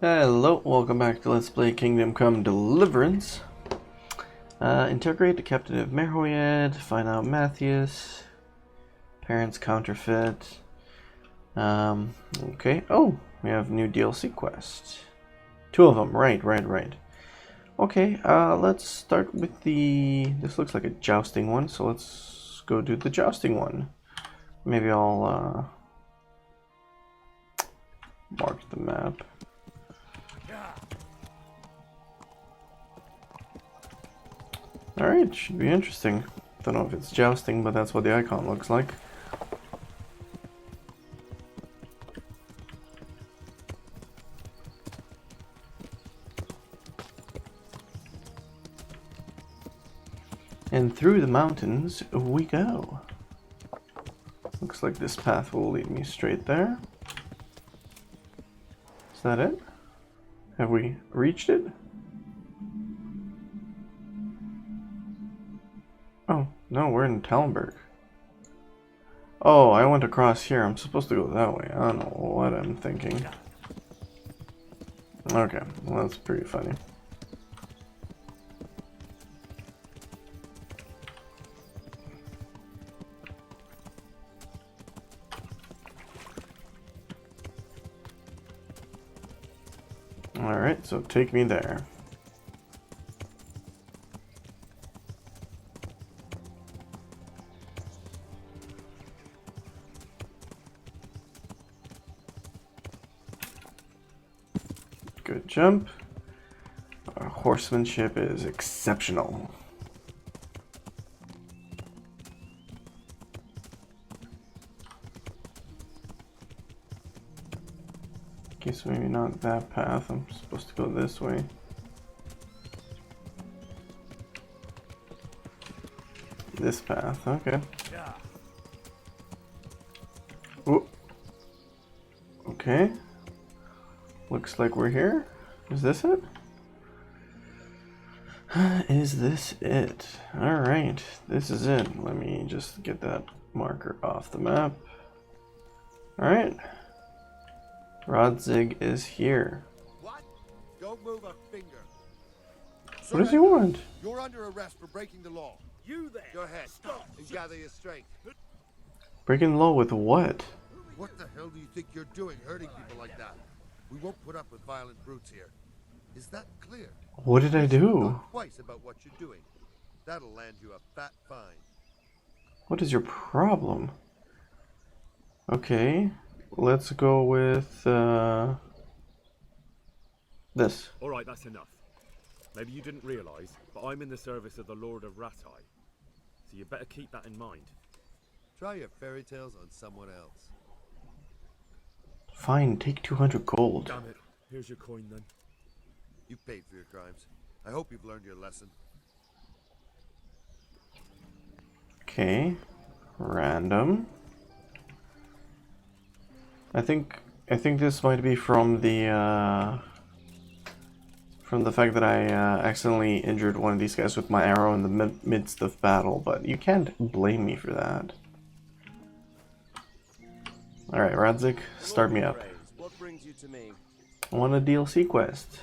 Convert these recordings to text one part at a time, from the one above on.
Hello, welcome back to Let's Play Kingdom Come Deliverance. Interrogate the captain of Merhoyed, find out Matthias, parents counterfeit. Okay. Oh, we have new DLC quest. Two of them, right. Okay, let's start with this looks like a jousting one, so let's go do the jousting one. Maybe I'll, mark the map. Alright, should be interesting. Don't know if it's jousting, but that's what the icon looks like. And through the mountains we go. Looks like this path will lead me straight there. Is that it? Have we reached it? Oh, no, we're in Talmberg. Oh, I went across here. I'm supposed to go that way. I don't know what I'm thinking. Okay, well, that's pretty funny. Alright, so take me there. Good jump. Our horsemanship is exceptional. Okay, so maybe not that path. I'm supposed to go this way. This path, okay. Ooh. Okay. Looks like we're here. Is this it? Is this it? Alright, this is it. Let me just get that marker off the map. Alright. Rodzig is here. What? Don't move a finger. What does he want? You're under arrest for breaking the law. You there. Go ahead. Stop and gather your strength. Breaking the law with what? What the hell do you think you're doing, hurting people like that? We won't put up with violent brutes here. Is that clear? What did I do? Think twice about what you're doing. That'll land you a fat fine. What is your problem? Okay, let's go with this. Alright, that's enough. Maybe you didn't realise, but I'm in the service of the Lord of Ratai. So you better keep that in mind. Try your fairy tales on someone else. Fine, take 200 gold. Damn it. Here's your coin then. You've paid for your crimes. I hope you've learned your lesson. Okay, random. I think this might be from the fact that I accidentally injured one of these guys with my arrow in the midst of battle, but you can't blame me for that. Alright, Radzik, start me up. What brings you to me? I want a DLC quest.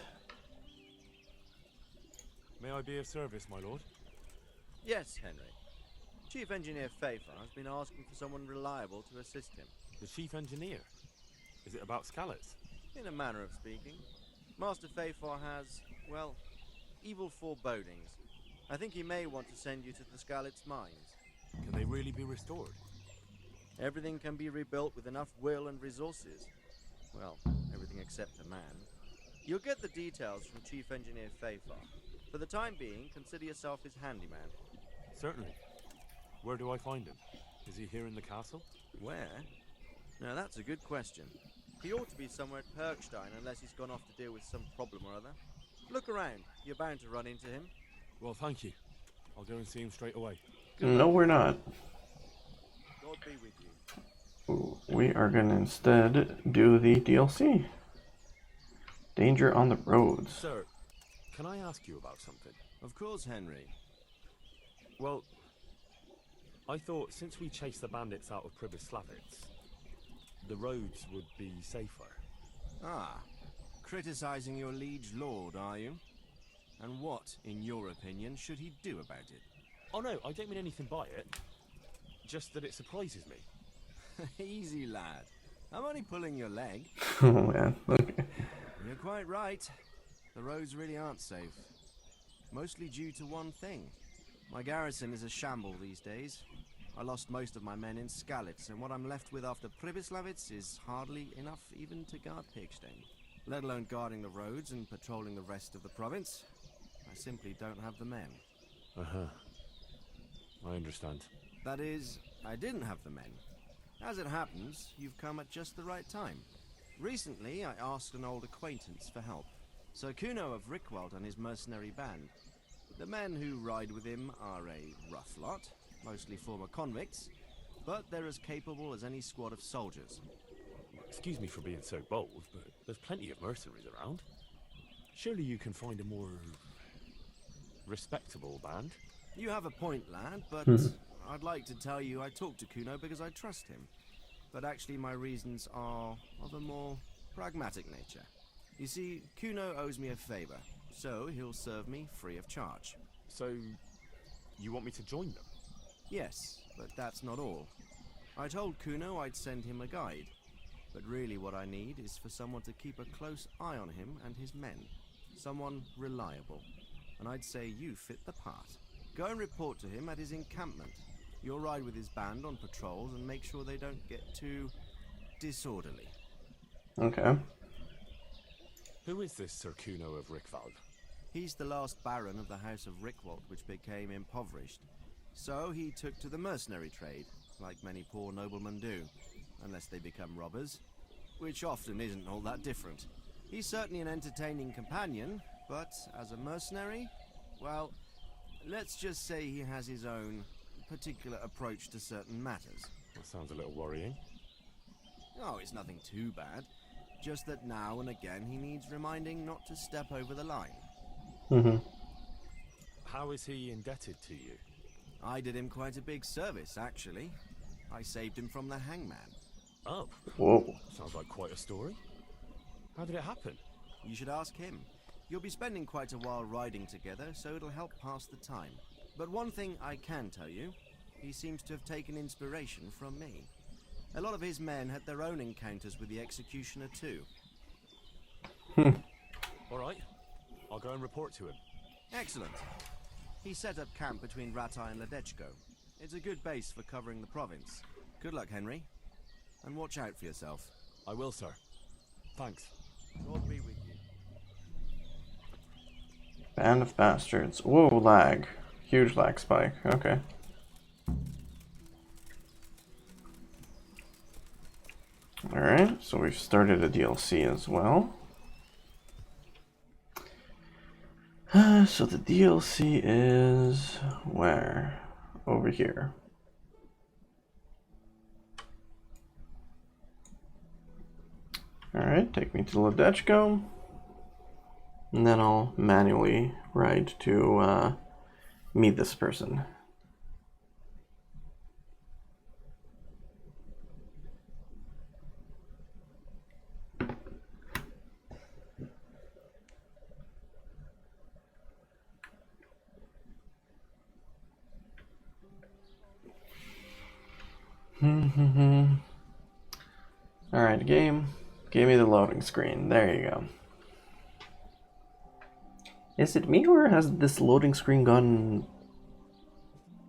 May I be of service, my lord? Yes, Henry. Chief Engineer Pfeiffer has been asking for someone reliable to assist him. The chief engineer? Is it about Skalitz? In a manner of speaking. Master Pfeiffer has, well, evil forebodings. I think he may want to send you to the Skalitz mines. Can they really be restored? Everything can be rebuilt with enough will and resources. Well, everything except a man. You'll get the details from Chief Engineer Pfeiffer. For the time being, consider yourself his handyman. Certainly. Where do I find him? Is he here in the castle? Where? Now that's a good question. He ought to be somewhere at Perkstein unless he's gone off to deal with some problem or other. Look around. You're bound to run into him. Well, thank you. I'll go and see him straight away. No, we're not. God be with you. We are gonna instead do the DLC. Danger on the roads. Sir, can I ask you about something? Of course, Henry. Well, I thought since we chased the bandits out of Pribyslavitz, the roads would be safer. Ah, Criticizing your liege lord, are you? And what, in your opinion, should he do about it? Oh no, I don't mean anything by it. Just that it surprises me. Easy, lad. I'm only pulling your leg. Oh man. Okay. You're quite right. The roads really aren't safe. Mostly due to one thing. My garrison is a shamble these days. I lost most of my men in Skalitz, and what I'm left with after Pribyslavitz is hardly enough even to guard Pigstein. Let alone guarding the roads and patrolling the rest of the province. I simply don't have the men. Uh-huh. I understand. That is, I didn't have the men. As it happens, you've come at just the right time. Recently, I asked an old acquaintance for help. Sir Kuno of Rickwald and his mercenary band. The men who ride with him are a rough lot, mostly former convicts, but they're as capable as any squad of soldiers. Excuse me for being so bold, but there's plenty of mercenaries around. Surely you can find a more respectable band? You have a point, lad, but I'd like to tell you I talked to Kuno because I trust him. But actually my reasons are of a more pragmatic nature. You see, Kuno owes me a favor, so he'll serve me free of charge. So, you want me to join them? Yes, but that's not all. I told Kuno I'd send him a guide. But really what I need is for someone to keep a close eye on him and his men. Someone reliable. And I'd say you fit the part. Go and report to him at his encampment. You'll ride with his band on patrols and make sure they don't get too disorderly. Okay. Who is this Sir Kuno of Rickwald? He's the last baron of the House of Rickwald, which became impoverished. So he took to the mercenary trade, like many poor noblemen do, unless they become robbers, which often isn't all that different. He's certainly an entertaining companion, but as a mercenary, well, let's just say he has his own particular approach to certain matters. That sounds a little worrying. Oh, it's nothing too bad. Just that now and again he needs reminding not to step over the line. How is he indebted to you? I did him quite a big service, actually. I saved him from the hangman. Oh, Whoa. sounds like quite a story. How did it happen? You should ask him. You'll be spending quite a while riding together, so it'll help pass the time. But one thing I can tell you, he seems to have taken inspiration from me. A lot of his men had their own encounters with the executioner too. All right, I'll go and report to him. Excellent. He set up camp between Ratai and Ledechko. It's a good base for covering the province. Good luck, Henry. And watch out for yourself. I will, sir. Thanks. God be with you. Band of bastards. Whoa, lag. Huge lag spike. Okay. Alright, so we've started a DLC as well. So the DLC is where? Over here. Alright, take me to Ledechko. And then I'll manually ride to meet this person. Alright, game. Give me the loading screen. There you go. Is it me or has this loading screen gotten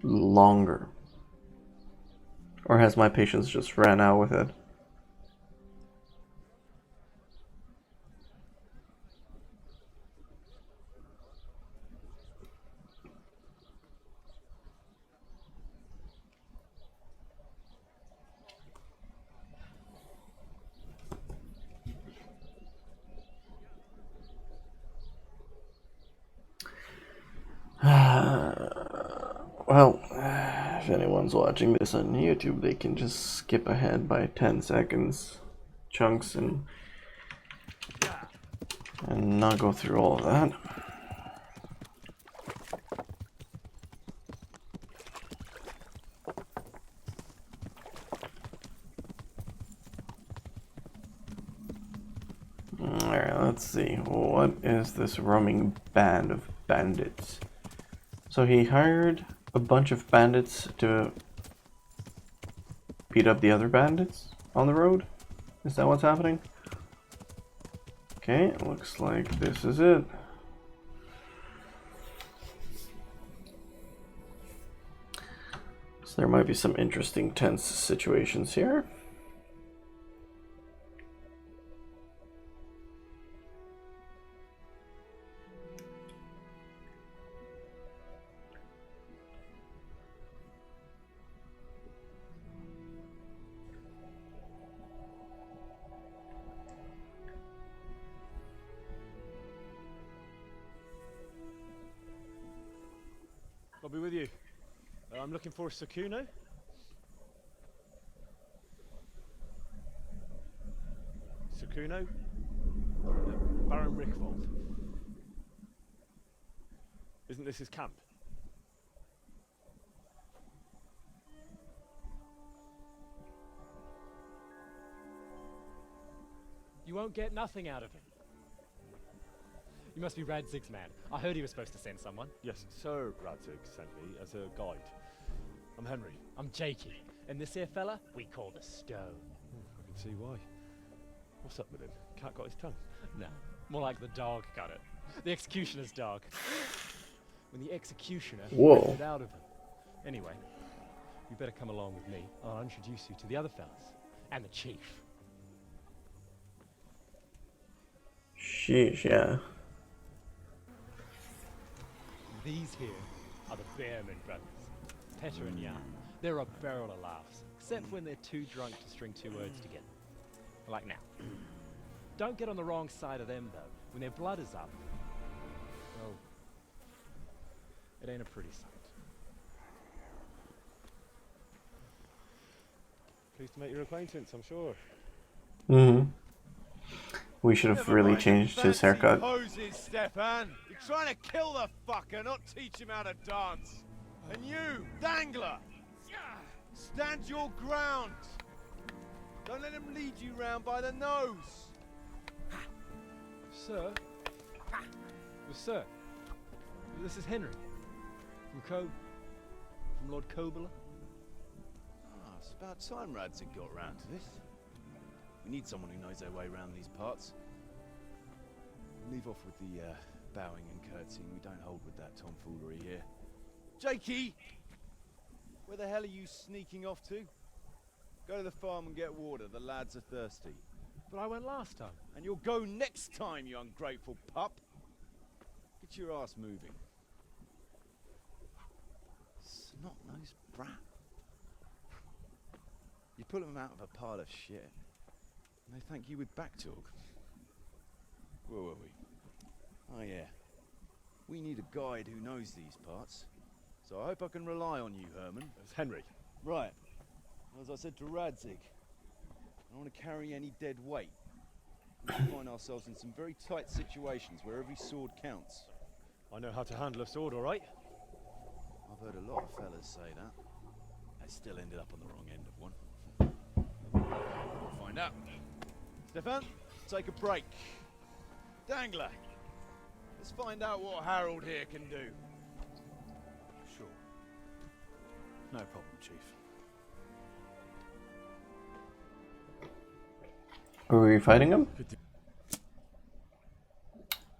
longer? Or has my patience just ran out with it? Well, if anyone's watching this on YouTube, they can just skip ahead by 10 seconds chunks and not go through all of that. Alright, let's see. What is this roaming band of bandits? So he hired a bunch of bandits to beat up the other bandits on the road? Is that what's happening? Okay, looks like this is it. So there might be some interesting tense situations here. I'll be with you. I'm looking for Sakuno. Sakuno? Baron Rickvold. Isn't this his camp? You won't get nothing out of him. You must be Radzig's man. I heard he was supposed to send someone. Yes, Sir Radzig sent me as a guide. I'm Henry. I'm Jakey. And this here fella, we call the Stone. I can see why. What's up with him? Cat got his tongue? No, more like the dog got it. The executioner's dog. When the executioner ripped it out of him. Anyway, you better come along with me. I'll introduce you to the other fellas. And the chief. Sheesh, yeah. These here are the Bearman brothers, Petter and Jan. They're a barrel of laughs, except when they're too drunk to string two words together. Like now. Don't get on the wrong side of them, though. When their blood is up, well, it ain't a pretty sight. Pleased to make your acquaintance, I'm sure. Mm-hmm. We should have really changed his haircut. Poses, Stefan. You're trying to kill the fucker, not teach him how to dance. And you, Dangler, stand your ground. Don't let him lead you round by the nose. Sir? Well, sir, this is Henry. From Lord Kobula. Ah, it's about time Radzig got round to this. We need someone who knows their way around these parts. Leave off with the bowing and curtsying. We don't hold with that tomfoolery here. Jakey! Where the hell are you sneaking off to? Go to the farm and get water. The lads are thirsty. But I went last time. And you'll go next time, you ungrateful pup. Get your ass moving. Snot-nosed brat. You pull them out of a pile of shit. And they thank you with back talk. Where were we? Oh yeah. We need a guide who knows these parts. So I hope I can rely on you, Herman. It's Henry. Right. As I said to Radzig, I don't want to carry any dead weight. We find ourselves in some very tight situations where every sword counts. I know how to handle a sword, all right? I've heard a lot of fellas say that. They still ended up on the wrong end of one. We'll find out. Stefan, take a break. Dangler, let's find out what Harold here can do. Sure. No problem, Chief. Are we fighting him?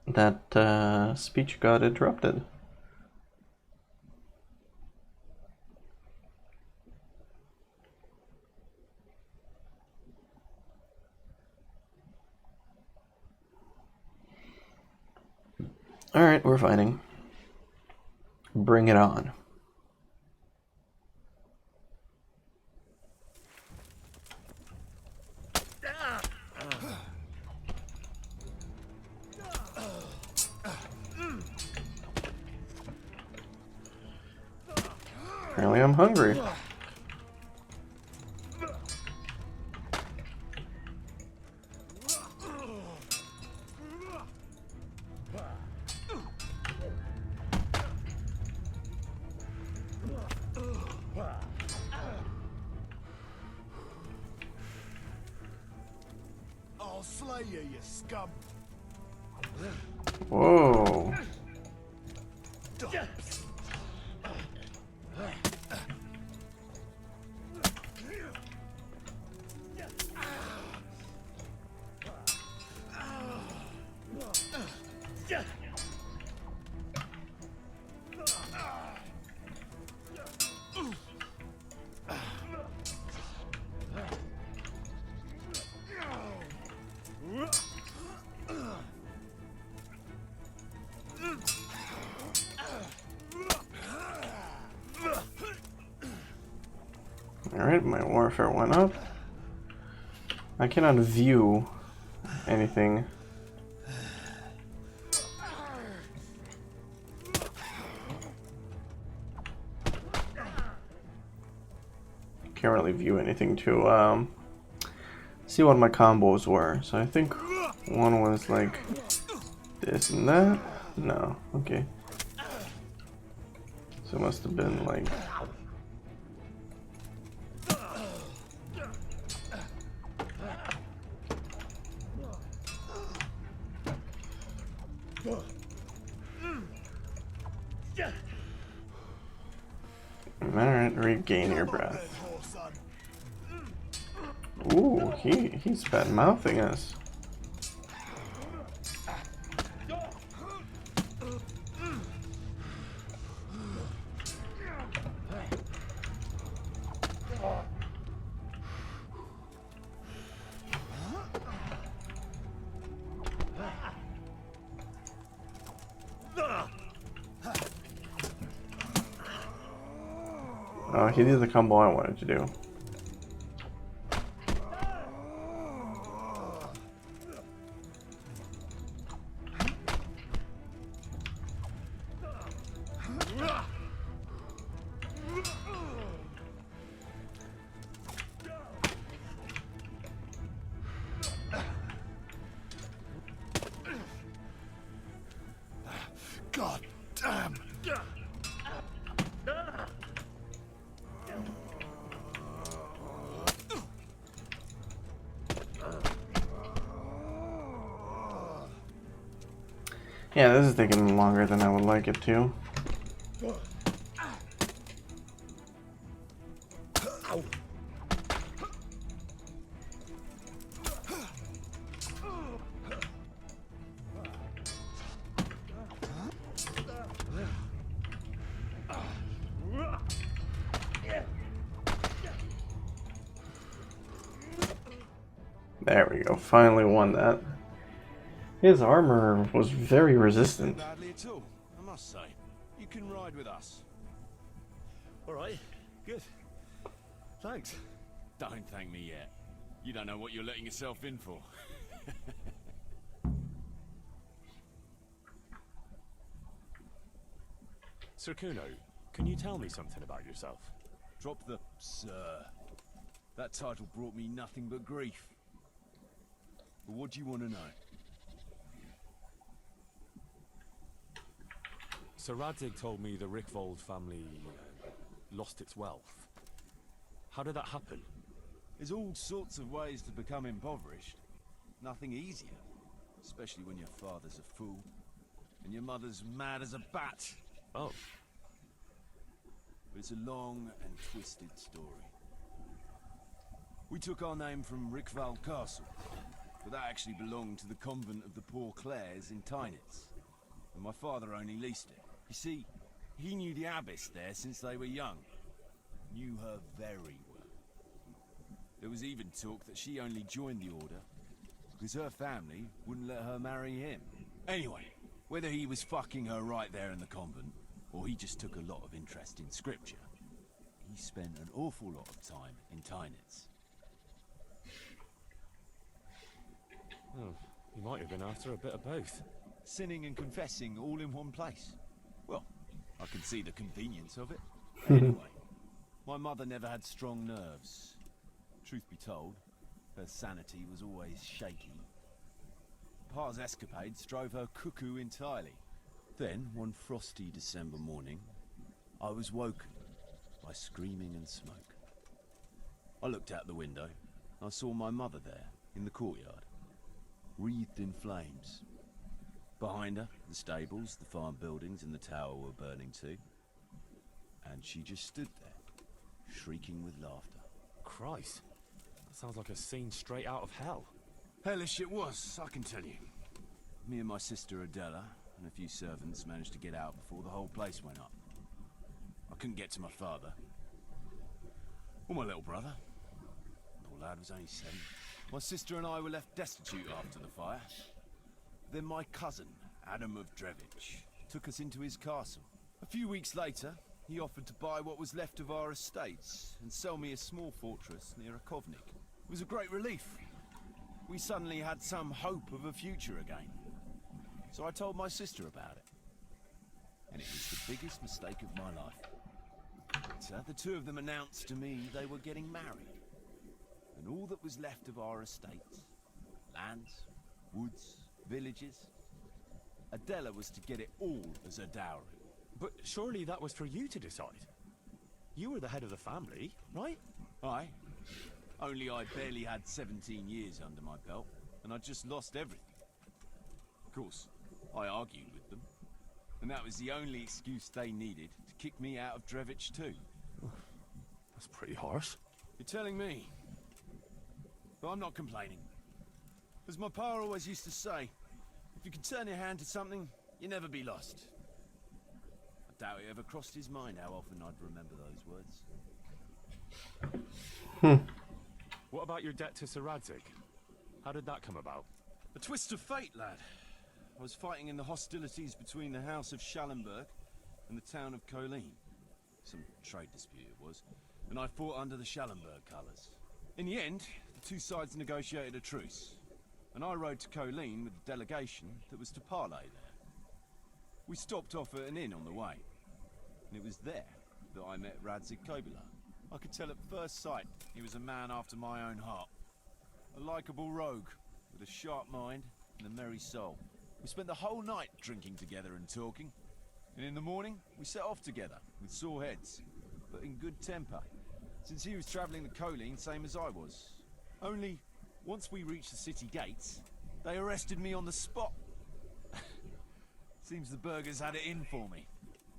That speech got interrupted. Alright, we're fighting. Bring it on. Apparently I'm hungry. I'll slay you, you scum. Whoa. Alright, my warfare went up. I cannot view anything. Can't really view anything to see what my combos were. So I think one was like this and that. No, okay. So it must have been like alright, regain your breath. Ooh, he's bad mouthing us. Oh, he did the combo I wanted to do. God damn! Yeah, this is taking longer than I would like it to. There we go, finally won that. His armor was very resistant. Badly at all, I must say. You can ride with us. Alright, good. Thanks. Don't thank me yet. You don't know what you're letting yourself in for. Sir Kuno, can you tell me something about yourself? Drop the sir. That title brought me nothing but grief. But what do you want to know? Sir Radzig told me the Rickvold family lost its wealth. How did that happen? There's all sorts of ways to become impoverished. Nothing easier. Especially when your father's a fool. And your mother's mad as a bat. Oh. But it's a long and twisted story. We took our name from Rickval Castle. But that actually belonged to the convent of the Poor Clares in Tynitz. And my father only leased it. You see, he knew the abbess there since they were young. Knew her very well. There was even talk that she only joined the order because her family wouldn't let her marry him. Anyway, whether he was fucking her right there in the convent, or he just took a lot of interest in scripture, he spent an awful lot of time in Tynitz. Oh, he might have been after a bit of both. Sinning and confessing all in one place. Well, I can see the convenience of it. Anyway, my mother never had strong nerves. Truth be told, her sanity was always shaky. Pa's escapades drove her cuckoo entirely. Then, one frosty December morning, I was woken by screaming and smoke. I looked out the window. I saw my mother there, in the courtyard, wreathed in flames. Behind her, the stables, the farm buildings, and the tower were burning too. And she just stood there, shrieking with laughter. Christ, that sounds like a scene straight out of hell. Hellish it was, I can tell you. Me and my sister Adela and a few servants managed to get out before the whole place went up. I couldn't get to my father. Or my little brother. Poor lad was only 7. My sister and I were left destitute after the fire. Then my cousin, Adam of Drevich, took us into his castle. A few weeks later, he offered to buy what was left of our estates and sell me a small fortress near a Kovnik. It was a great relief. We suddenly had some hope of a future again. So I told my sister about it. And it was the biggest mistake of my life. Later, the two of them announced to me they were getting married. And all that was left of our estates, lands, woods, villages, Adela was to get it all as a dowry. But surely that was for you to decide. You were the head of the family, right? Aye. Only I barely had 17 years under my belt, and I'd just lost everything. Of course, I argued with them, and that was the only excuse they needed to kick me out of Drevich too. That's pretty harsh. You're telling me. But I'm not complaining. As my pa always used to say, if you can turn your hand to something, you'll never be lost. I doubt it ever crossed his mind how often I'd remember those words. What about your debt to Sir Radzig? How did that come about? A twist of fate, lad. I was fighting in the hostilities between the House of Schallenberg and the town of Colleen. Some trade dispute it was, and I fought under the Schallenberg colours. In the end, the two sides negotiated a truce, and I rode to Colleen with a delegation that was to parley there. We stopped off at an inn on the way, and it was there that I met Radzig Kobyla. I could tell at first sight he was a man after my own heart. A likeable rogue, with a sharp mind and a merry soul. We spent the whole night drinking together and talking, and in the morning we set off together, with sore heads, but in good temper, since he was travelling the Colleen same as I was. Only, once we reached the city gates, they arrested me on the spot. Seems the burghers had it in for me,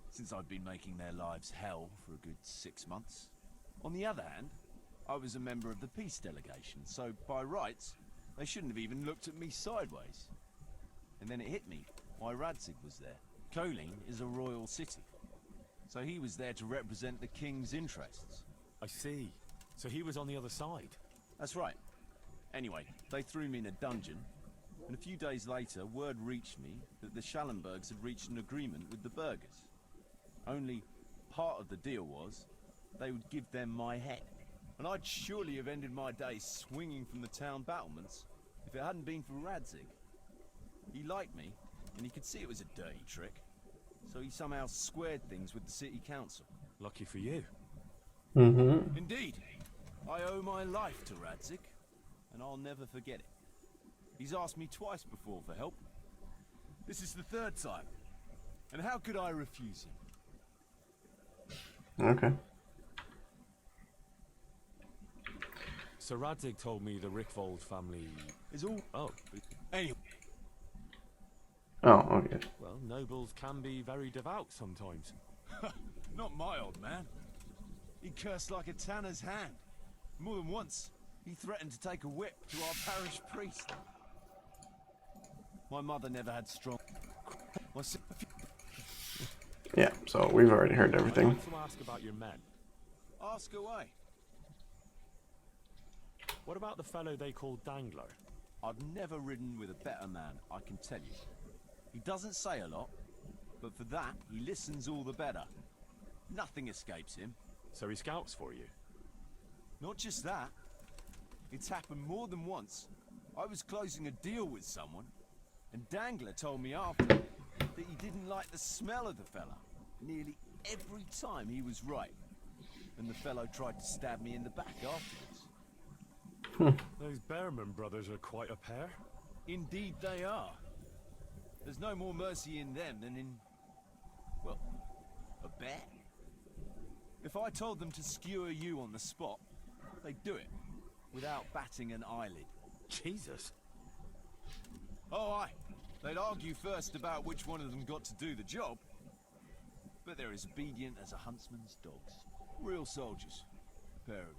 since I'd been making their lives hell for a good 6 months. On the other hand, I was a member of the peace delegation, so by rights, they shouldn't have even looked at me sideways. And then it hit me why Radzig was there. Colleen is a royal city, so he was there to represent the king's interests. I see. So he was on the other side. That's right. Anyway, they threw me in a dungeon, and a few days later, word reached me that the Schallenbergs had reached an agreement with the burghers. Only part of the deal was they would give them my head. And I'd surely have ended my days swinging from the town battlements if it hadn't been for Radzig. He liked me, and he could see it was a dirty trick, so he somehow squared things with the city council. Lucky for you. Mm-hmm. Indeed. I owe my life to Radzig, and I'll never forget it. He's asked me twice before for help. This is the 3rd time, and how could I refuse him? Okay. Sir Radzig told me the Rickvold family Is all... Oh. Anyway. Oh, okay. Well, nobles can be very devout sometimes. Not my old man. He cursed like a tanner's hand. More than once, he threatened to take a whip to our parish priest. My mother never had strong... Yeah, so we've already heard I'd everything. like to ask about your men. Ask away. What about the fellow they call Dangler? I've never ridden with a better man, I can tell you. He doesn't say a lot, but for that, he listens all the better. Nothing escapes him. So he scouts for you? Not just that. It's happened more than once. I was closing a deal with someone, and Dangler told me after that he didn't like the smell of the fella. Nearly every time he was right. And the fellow tried to stab me in the back afterwards. Those Behrman brothers are quite a pair. Indeed they are. There's no more mercy in them than in, well, a bear. If I told them to skewer you on the spot, they'd do it, without batting an eyelid. Jesus. Oh, aye. They'd argue first about which one of them got to do the job. But they're as obedient as a huntsman's dogs. Real soldiers. A pair of them.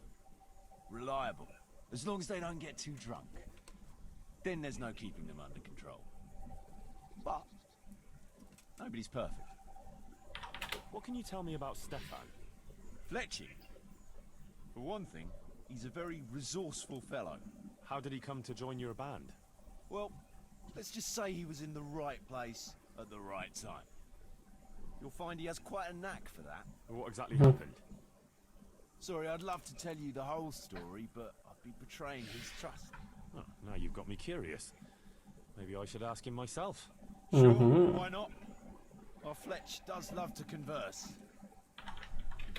Reliable. As long as they don't get too drunk. Then there's no keeping them under control. But nobody's perfect. What can you tell me about Stefan? Fletching. For one thing, he's a very resourceful fellow. How did he come to join your band? Well, let's just say he was in the right place at the right time. You'll find he has quite a knack for that. What exactly happened? Sorry, I'd love to tell you the whole story, but I'd be betraying his trust. Oh, now you've got me curious. Maybe I should ask him myself. Sure, why not? Our Fletch does love to converse.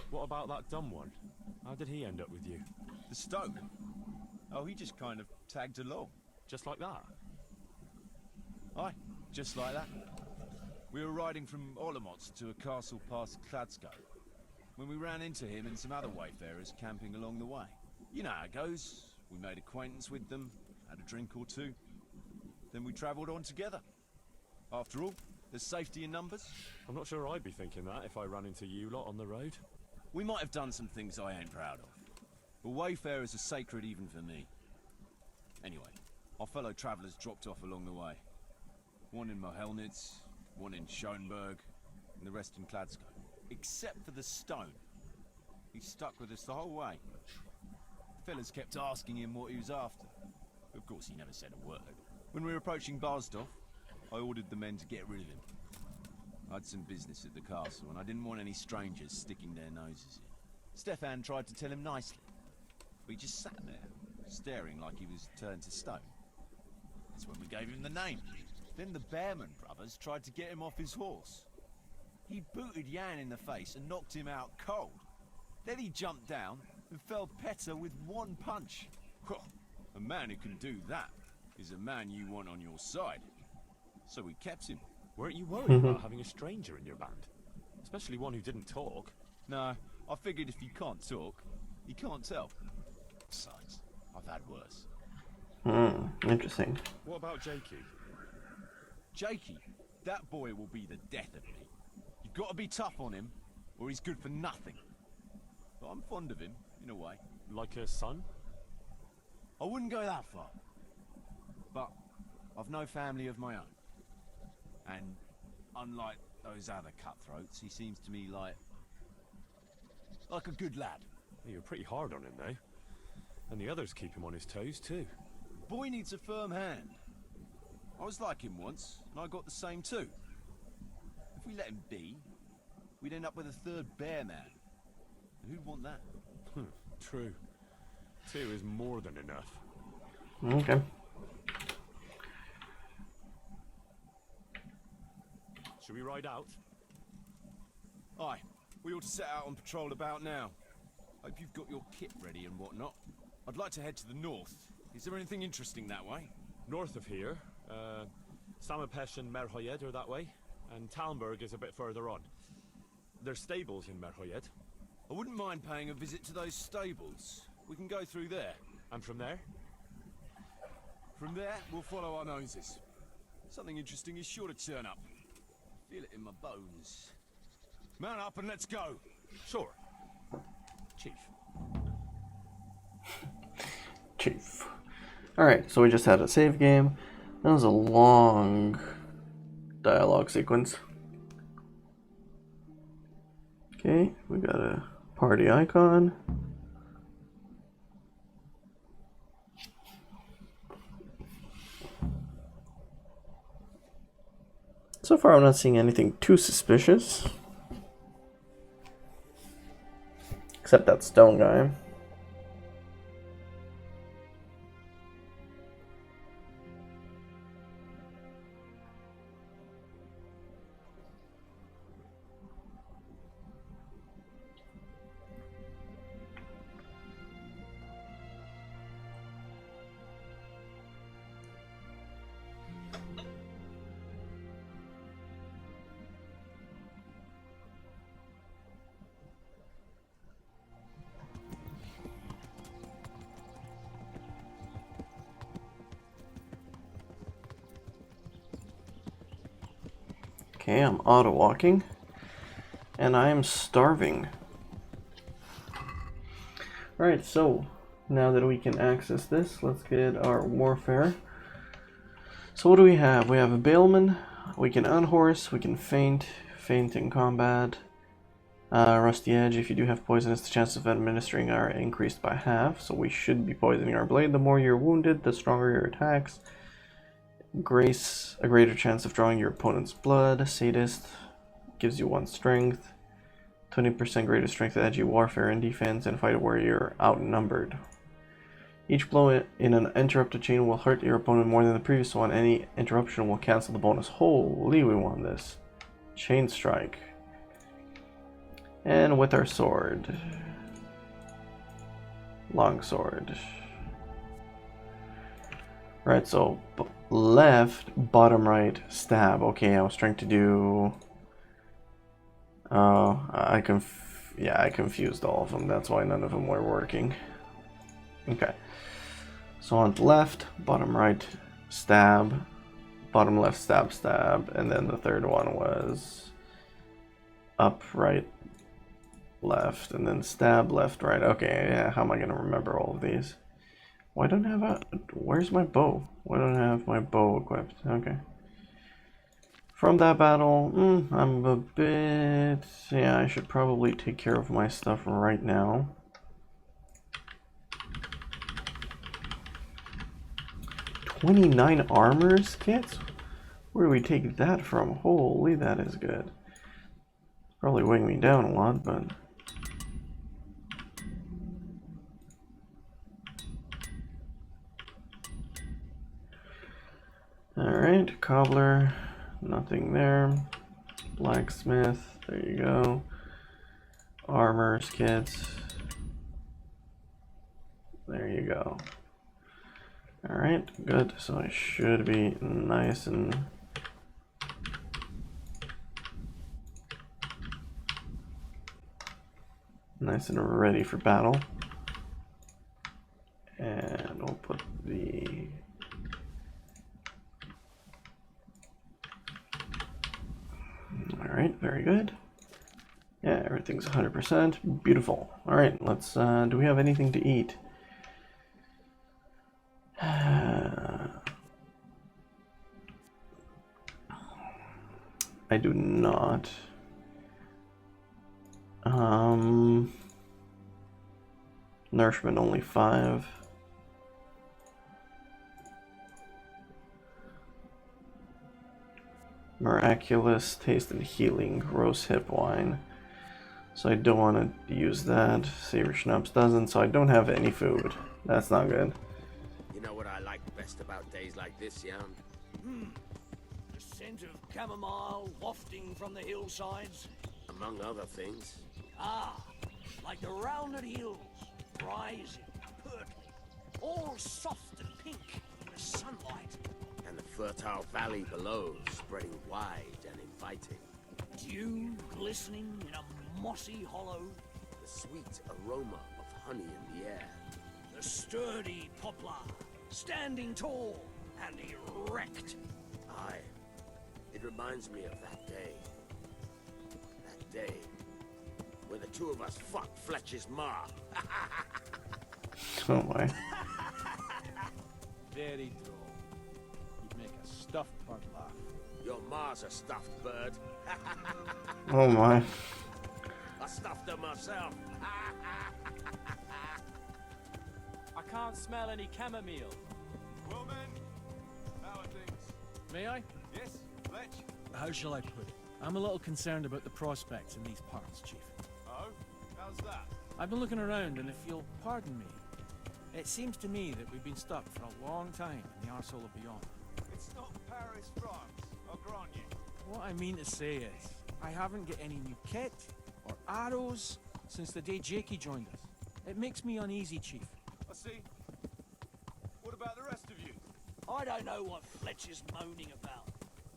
What about that dumb one? How did he end up with you? The Stoke? Oh, he just kind of tagged along. Just like that? Aye, just like that. We were riding from Olomouc to a castle past Kladsko, when we ran into him and some other wayfarers camping along the way. You know how it goes. We made acquaintance with them, had a drink or two, then we travelled on together. After all, there's safety in numbers. I'm not sure I'd be thinking that if I ran into you lot on the road. We might have done some things I ain't proud of, but wayfarers are sacred even for me. Anyway, our fellow travellers dropped off along the way. One in Mohelnitz, one in Schoenberg, and the rest in Kladsko. Except for the Stone. He stuck with us the whole way. The fellas kept asking him what he was after. Of course, he never said a word. When we were approaching Barsdorf, I ordered the men to get rid of him. I had some business at the castle, and I didn't want any strangers sticking their noses in. Stefan tried to tell him nicely, but he just sat there, staring like he was turned to stone. That's when we gave him the name. Then the Bearman brothers tried to get him off his horse. He booted Jan in the face and knocked him out cold. Then he jumped down and felled Petter with one punch. A man who can do that is a man you want on your side. So we kept him. Weren't you worried about having a stranger in your band? Especially one who didn't talk. No, I figured if you can't talk, you can't tell. Besides, I've had worse. Interesting. What about Jakey? Jakey, that boy will be the death of me. You've got to be tough on him, or he's good for nothing. But I'm fond of him, in a way. Like a son? I wouldn't go that far. But I've no family of my own. And unlike those other cutthroats, he seems to me like a good lad. You're pretty hard on him, though. And the others keep him on his toes, too. Boy needs a firm hand. I was like him once, and I got the same too. If we let him be, we'd end up with a third bear man. And who'd want that? True. 2 is more than enough. Okay. Should we ride out? Aye, we ought to set out on patrol about now. Hope you've got your kit ready and whatnot. I'd like to head to the north. Is there anything interesting that way? North of here, Samapesh and Merhoyed are that way, and Talmberg is a bit further on. There's stables in Merhoyed. I wouldn't mind paying a visit to those stables. We can go through there. And from there? From there, we'll follow our noses. Something interesting is sure to turn up. Feel it in my bones. Mount up and let's go. Sure. Chief. Chief. Alright, so we just had a save game. That was a long dialogue sequence. Okay, we got a party icon. So far I'm not seeing anything too suspicious. Except that stone guy. Okay, I'm auto-walking. And I am starving. Alright, so now that we can access this, let's get our warfare. So what do we have? We have a Bailman, we can unhorse, we can faint in combat. Rusty Edge, if you do have poisonous, the chances of administering are increased by half, so we should be poisoning our blade. The more you're wounded, the stronger your attacks. Grace, a greater chance of drawing your opponent's blood. Sadist, gives you 1 strength. 20% greater strength at edgy warfare and defense, and fight where you're outnumbered. Each blow in an interrupted chain will hurt your opponent more than the previous one. Any interruption will cancel the bonus. Holy, we want this. Chain strike. And with our sword. Long sword. Right, so left, bottom right, stab. Okay, I was trying to do... Oh, I confused all of them. That's why none of them were working. Okay. So on the left, bottom right, stab. Bottom left, stab, stab. And then the third one was up, right, left. And then stab, left, right. Okay, yeah, how am I going to remember all of these? Why don't I have a... Where's my bow? Why don't I have my bow equipped? Okay. From that battle, I'm a bit... Yeah, I should probably take care of my stuff right now. $29 armors kits? Where do we take that from? Holy, that is good. Probably weighing me down a lot, but... Alright, cobbler, nothing there. Blacksmith, there you go. Armors kits. There you go. Alright, good. So I should be nice and... ready for battle. And we'll put the... Alright, very good. Yeah, everything's 100%. Beautiful. Alright, let's, do we have anything to eat? I do not. Nourishment only 5. Miraculous taste and healing, rose hip wine. So I don't want to use that. Savor schnapps doesn't, so I don't have any food. That's not good. You know what I like best about days like this, Jan? The scent of chamomile wafting from the hillsides. Among other things. Ah, like the rounded hills, rising, purpling, all soft and pink in the sunlight. And the fertile valley below, spreading wide and inviting. Dew glistening in a mossy hollow. The sweet aroma of honey in the air. The sturdy poplar, standing tall and erect. Aye, it reminds me of that day. That day where the two of us fucked Fletcher's ma. Oh my. Very droll. You'd make a stuffed bird laugh. Your ma's a stuffed bird. Oh my. I stuffed her myself. I can't smell any chamomile. Woman, how are things? May I? Yes, Fletch? How shall I put it? I'm a little concerned about the prospects in these parts, Chief. Oh, how's that? I've been looking around, and if you'll pardon me, it seems to me that we've been stuck for a long time in the arsehole of beyond. It's not Paris, France, I'll grant you. What I mean to say is, I haven't got any new kit or arrows since the day Jakey joined us. It makes me uneasy, Chief. I see. What about the rest of you? I don't know what Fletcher's moaning about.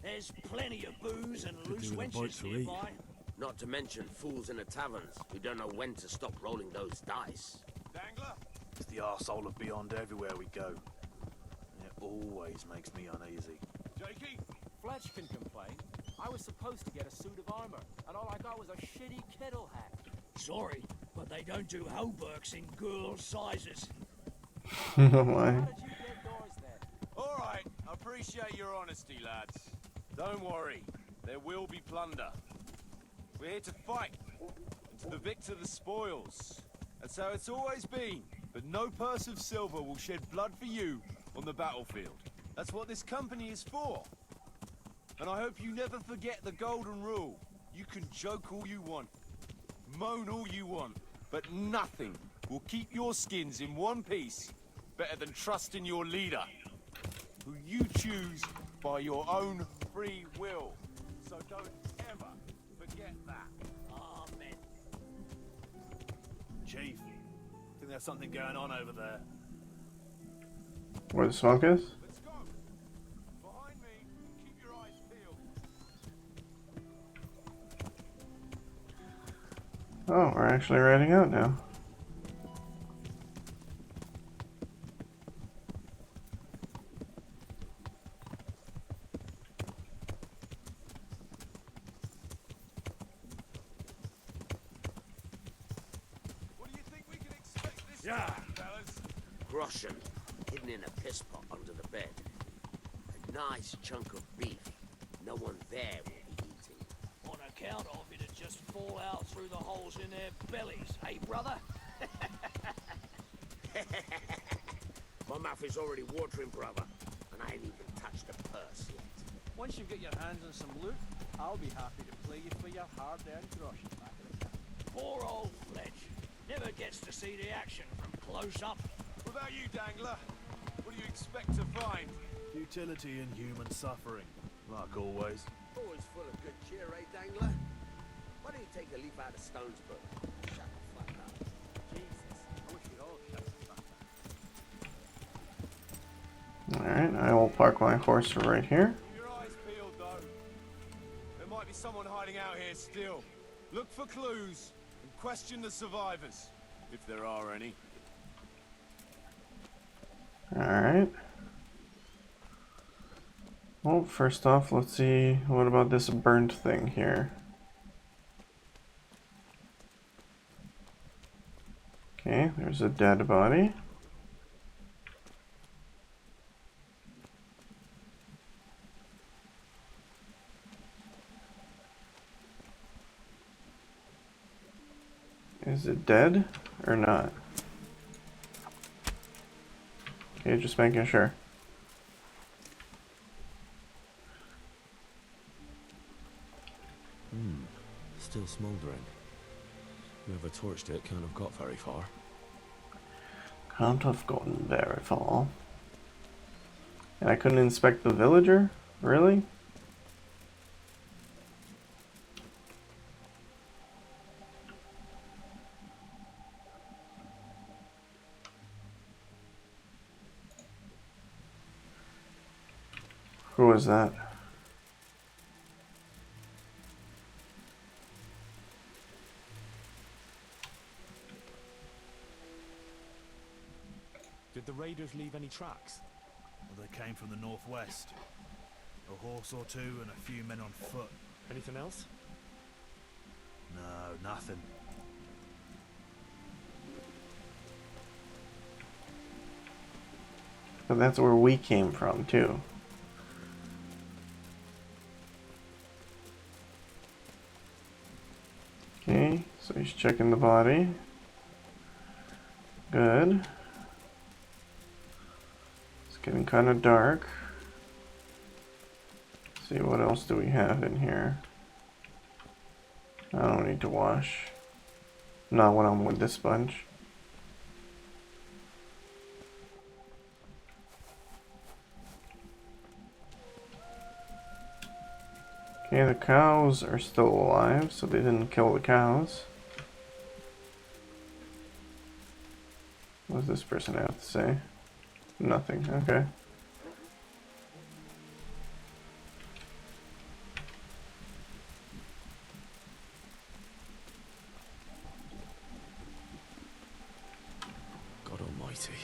There's plenty of booze and loose wenches nearby. Not to mention fools in the taverns who don't know when to stop rolling those dice. Dangler? It's the arsehole of beyond everywhere we go. And it always makes me uneasy. Jakey? Fletch can complain. I was supposed to get a suit of armor, and all I got was a shitty kettle hat. Sorry, but they don't do hauberks in girl sizes. Oh my. How did you get yours then? All right, I appreciate your honesty, lads. Don't worry, there will be plunder. We're here to fight, and to the victor the spoils. That's how it's always been. But no purse of silver will shed blood for you on the battlefield. That's what this company is for. And I hope you never forget the golden rule. You can joke all you want, moan all you want, but nothing will keep your skins in one piece better than trusting your leader, who you choose by your own free will. So don't ever forget that. Amen. Chief, I think there's something going on over there. Where the smoke is? Let's go. Behind me, keep your eyes peeled. Oh, we're actually riding out now. What do you think we can expect this Yeah. time, fellas? Groschen, hidden in a piss pot under the bed. A nice chunk of beef. No one there will be eating. On account of it'd just fall out through the holes in their bellies, hey brother? My mouth is already watering, brother, and I ain't even touched the purse yet. Once you get your hands on some loot, I'll be happy to play you for your hard-earned groschen back in the camp. Poor old Fletch. Never gets to see the action from close up. What about you, Dangler? What do you expect to find? Utility in human suffering, like always. Always full of good cheer, eh, Dangler? Why don't you take a leaf out of Stone's book? Shut the fuck up. Jesus, I wish we'd all shut the fuck up. Alright, I will park my horse right here. Keep your eyes peeled, though. There might be someone hiding out here still. Look for clues and question the survivors, if there are any. Alright. Well, first off, let's see, what about this burnt thing here? Okay, there's a dead body. Is it dead or not? Okay, just making sure. Still smouldering. Whoever torched it can't have got very far. Can't have gotten very far. And I couldn't inspect the villager? Really? Who was that? Did the raiders leave any tracks? Well, they came from the northwest. A horse or two and a few men on foot. Anything else? No, nothing. But that's where we came from, too. Okay, so he's checking the body. Good. It's getting kind of dark. Let's see, what else do we have in here? I don't need to wash. Not when I'm with this bunch. Okay, the cows are still alive, so they didn't kill the cows. What does this person have to say? Nothing, okay. God almighty.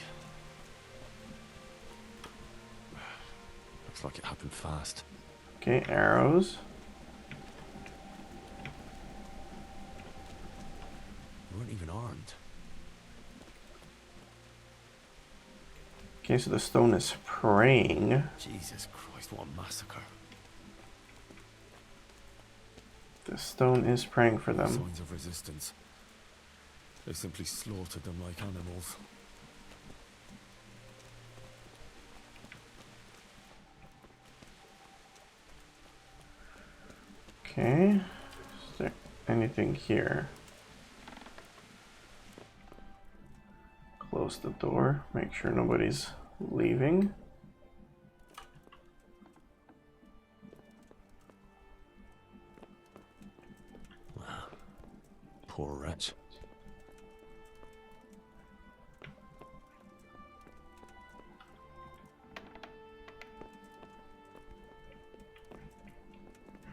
Looks like it happened fast. Okay, arrows. weren't even armed. Okay, so the stone is praying. Jesus Christ, what a massacre. The stone is praying for No them. signs of resistance. They simply slaughtered them like animals. Okay. Is there anything here? Close the door. Make sure nobody's leaving. Poor wretch.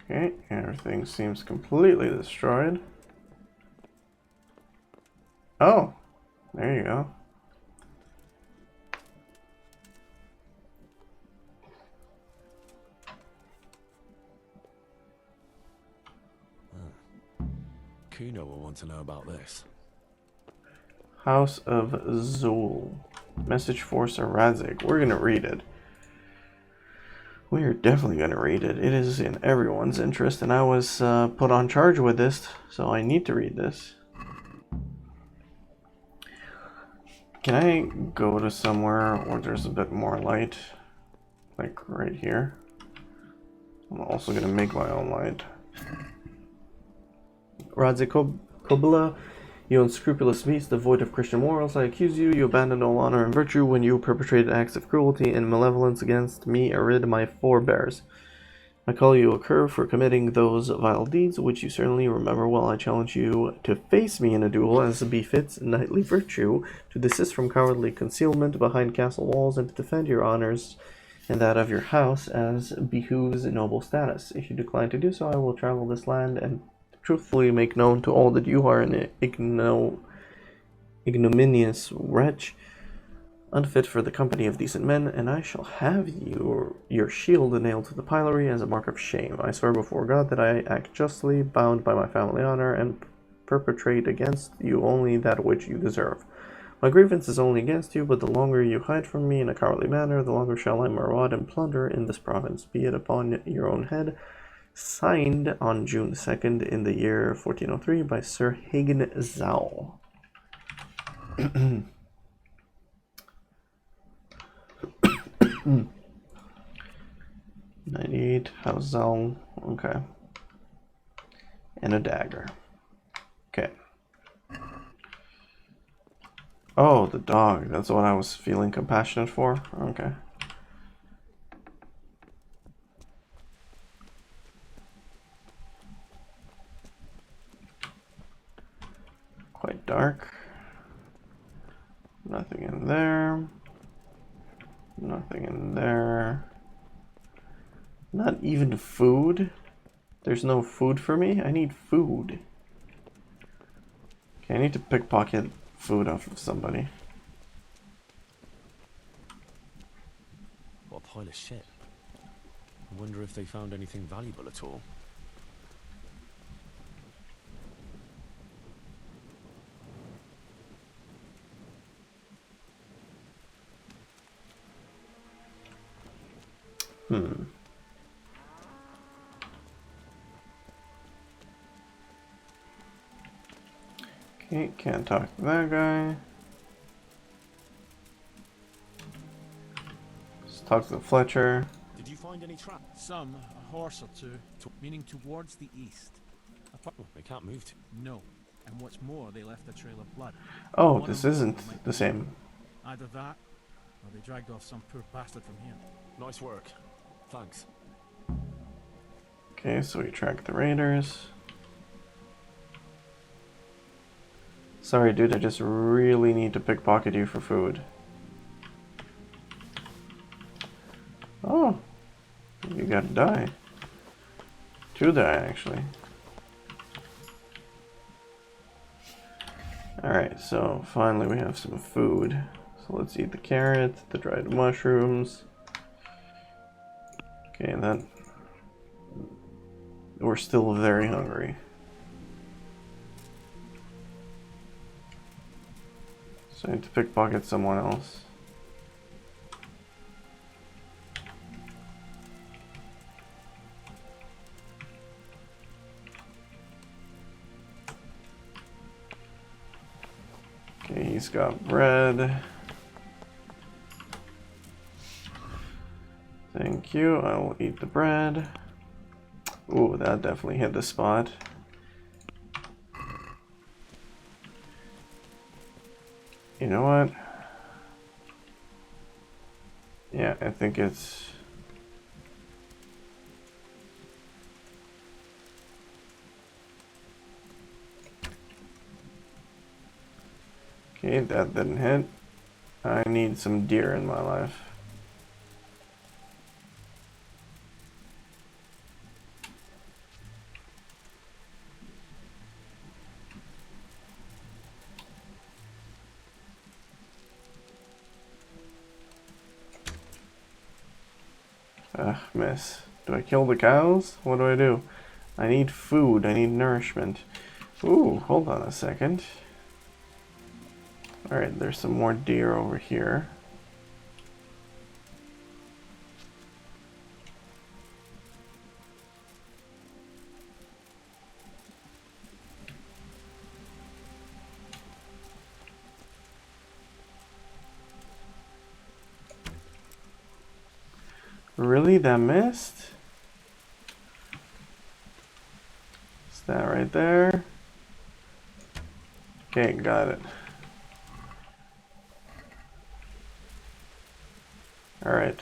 Okay, everything seems completely destroyed. Oh, there you go. Kuno will want to know about this. House of Zul. Message for Sir Radzik. We're gonna read it. We are definitely gonna read it. It is in everyone's interest, and I was put on charge with this, so I need to read this. Can I go to somewhere where there's a bit more light? Like right here. I'm also gonna make my own light. Radzik Kobla, you unscrupulous beast, devoid of Christian morals, I accuse you. You abandoned all honor and virtue when you perpetrated acts of cruelty and malevolence against me, Arid, my forebears. I call you a cur for committing those vile deeds, which you certainly remember well. I challenge you to face me in a duel as befits knightly virtue, to desist from cowardly concealment behind castle walls, and to defend your honors and that of your house as behooves noble status. If you decline to do so, I will travel this land and truthfully make known to all that you are an ignominious wretch, unfit for the company of decent men, and I shall have your shield nailed to the pillory as a mark of shame. I swear before God that I act justly, bound by my family honor, and perpetrate against you only that which you deserve. My grievance is only against you, but the longer you hide from me in a cowardly manner, the longer shall I maraud and plunder in this province. Be it upon your own head. Signed on June 2nd in the year 1403 by Sir Hagen Zal. 98, House Zal. Okay. And a dagger. Okay. Oh, the dog. That's what I was feeling compassionate for? Okay. Quite dark. Nothing in there. Nothing in there. Not even food? There's no food for me? I need food. Okay, I need to pickpocket food off of somebody. What a pile of shit. I wonder if they found anything valuable at all. Okay, can't talk to that guy. Let's talk to the Fletcher. Did you find any traps? Some, a horse or two, meaning towards the east. Oh, they can't move to. No. And what's more, they left a trail of blood. Oh, this isn't the same. Either that, or they dragged off some poor bastard from here. Nice work. Thanks. Okay, so we track the raiders. Sorry, dude, I just really need to pickpocket you for food. Oh, you gotta die. Two die, actually. Alright, so finally we have some food. So let's eat the carrot, the dried mushrooms. Okay, and that... We're still very hungry. So I need to pickpocket someone else. Okay, he's got bread. Thank you, I will eat the bread. Ooh, that definitely hit the spot. You know what? Yeah, I think it's... Okay, that didn't hit. I need some deer in my life. Miss. Do I kill the cows? What do I do? I need food. I need nourishment. Ooh, hold on a second. Alright, there's some more deer over here. Really? That missed? Is that right there? Okay, got it. Alright.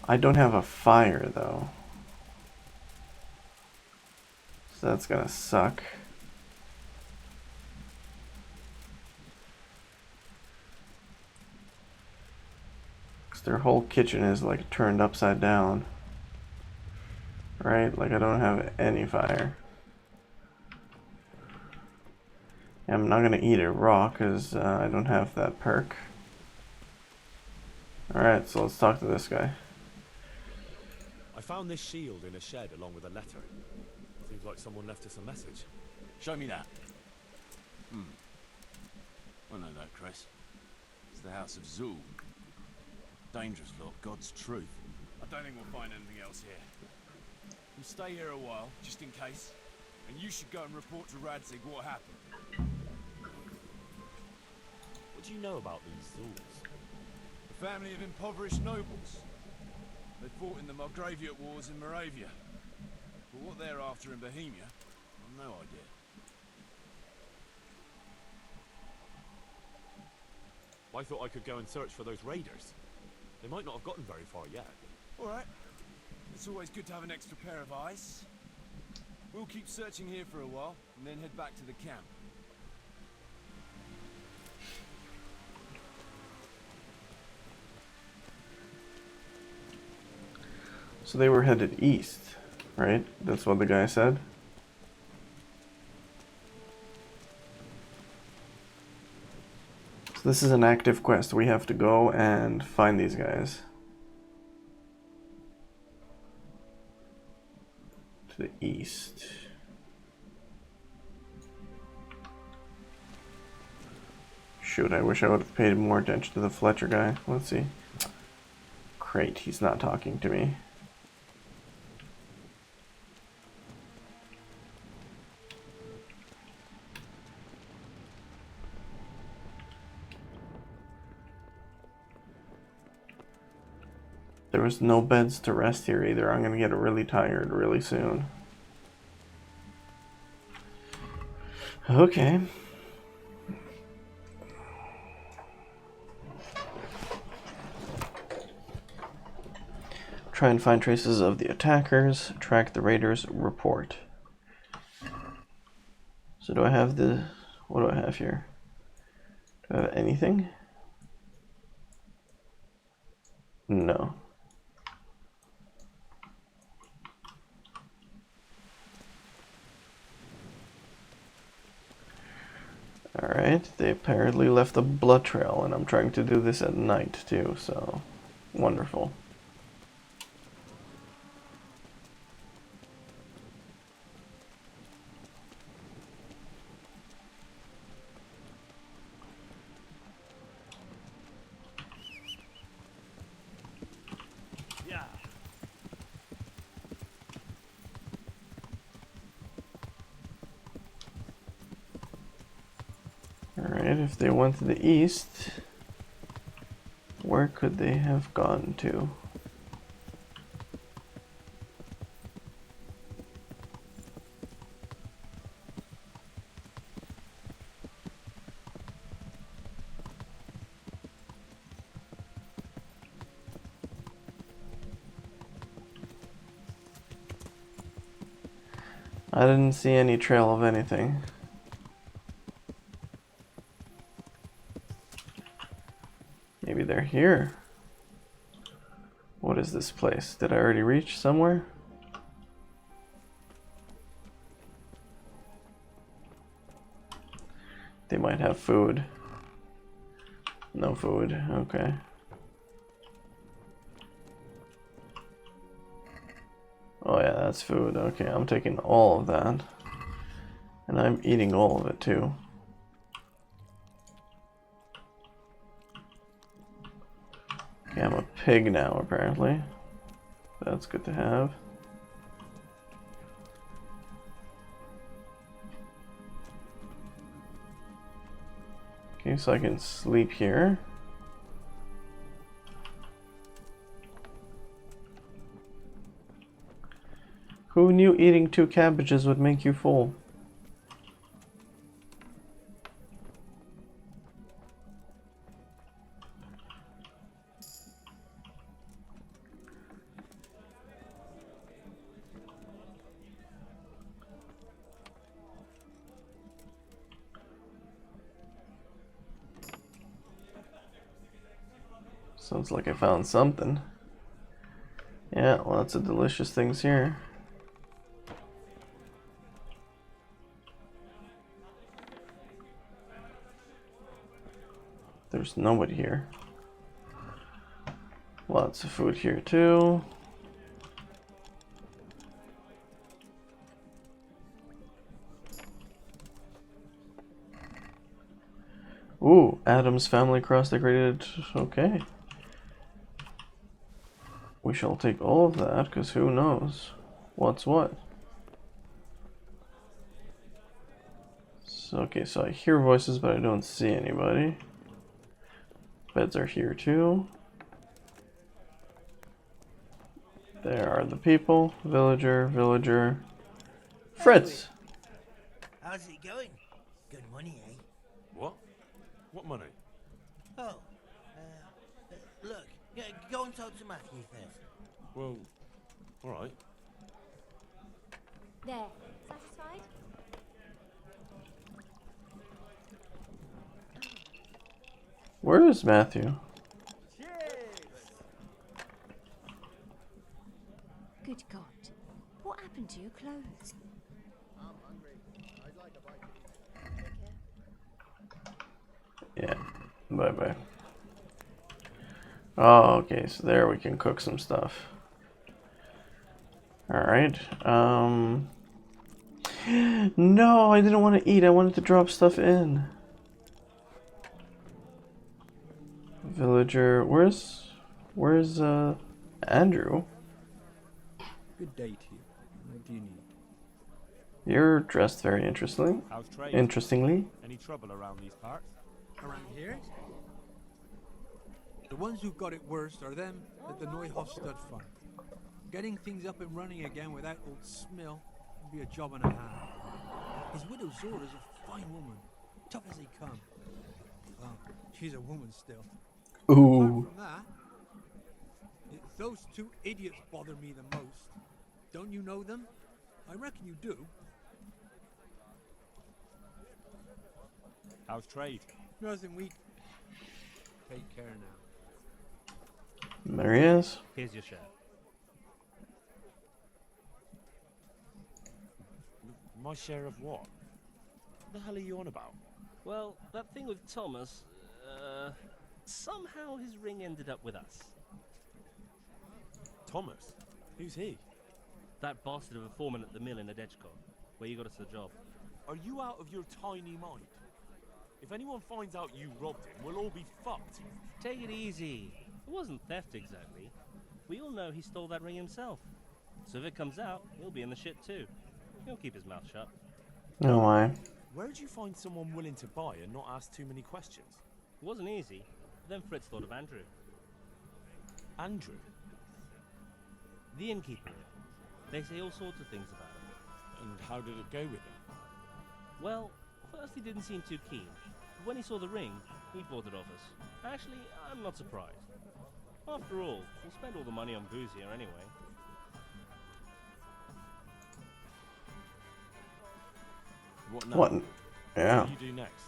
I don't have a fire though. So that's gonna suck. Cause their whole kitchen is like turned upside down. Right? Like I don't have any fire. I'm not gonna eat it raw because I don't have that perk. Alright, so let's talk to this guy. I found this shield in a shed along with a letter. Seems like someone left us a message. Show me that. I know that, Chris. It's the House of Zul. Dangerous lot, God's truth. I don't think we'll find anything else here. We'll stay here a while, just in case. And you should go and report to Radzig what happened. What do you know about these Zuls? A family of impoverished nobles. They fought in the Margraviate Wars in Moravia. But what they're after in Bohemia, I've no idea. I thought I could go and search for those raiders. They might not have gotten very far yet. Alright. It's always good to have an extra pair of eyes. We'll keep searching here for a while, and then head back to the camp. So they were headed east, right? That's what the guy said. So this is an active quest. We have to go and find these guys. To the east. Shoot, I wish I would have paid more attention to the Fletcher guy. Let's see. Great, he's not talking to me. There was no beds to rest here either. I'm gonna get really tired really soon. Okay. Try and find traces of the attackers. Track the raiders. Report. So do I have the... What do I have here? Do I have anything? No. Alright, they apparently left a blood trail, and I'm trying to do this at night too, so wonderful. Alright, if they went to the east, where could they have gone to? I didn't see any trail of anything. Maybe they're here. What is this place? Did I already reach somewhere? They might have food. No food, okay. Oh yeah, that's food. Okay, I'm taking all of that. And I'm eating all of it too. Okay, I'm a pig now apparently. That's good to have. Okay, so I can sleep here. Who knew eating 2 cabbages would make you full? Sounds like I found something. Yeah, lots of delicious things here. There's nobody here. Lots of food here too. Ooh, Adam's family cross degraded. Okay. We shall take all of that, because who knows what's what. So, okay, so I hear voices, but I don't see anybody. Beds are here too. There are the people. Villager, villager. Fritz! How's it going? Good money, eh? What? What money? Oh, look, yeah, go and talk to Matthew first. Well, alright. There, satisfied? Where is Matthew? Good God. What happened to your clothes? I'm hungry. I'd like a bite to eat. Yeah, bye-bye. Oh, okay, so there we can cook some stuff. Alright, no, I didn't want to eat, I wanted to drop stuff in. Villager, where's Andrew? Good day to you. What do you need? You're dressed very interestingly. How's trade? Interestingly. Any trouble around these parts? Around here? The ones who've got it worst are them at the Neuhof stud farm. Getting things up and running again without old Smill would be a job and a half. His widow Zora's a fine woman, tough as they come. Well, she's a woman still. Ooh. Apart from that, it's those 2 idiots bother me the most. Don't you know them? I reckon you do. How's trade? Nothing we take care now. There he is. Here's your share. My share of what? What the hell are you on about? Well, that thing with Thomas, somehow his ring ended up with us. Thomas? Who's he? That bastard of a foreman at the mill in Edgecombe, where you got us the job. Are you out of your tiny mind? If anyone finds out you robbed him, we'll all be fucked. Take it easy. It wasn't theft exactly. We all know he stole that ring himself. So if it comes out, he'll be in the shit too. He'll keep his mouth shut. Oh my. Where'd you find someone willing to buy and not ask too many questions? It wasn't easy. Then Fritz thought of Andrew. Andrew? The innkeeper. They say all sorts of things about him. And how did it go with him? Well, first he didn't seem too keen. But when he saw the ring, he bought it off us. Actually, I'm not surprised. After all, we spend all the money on booze here anyway. What now? What? Yeah. What do you do next?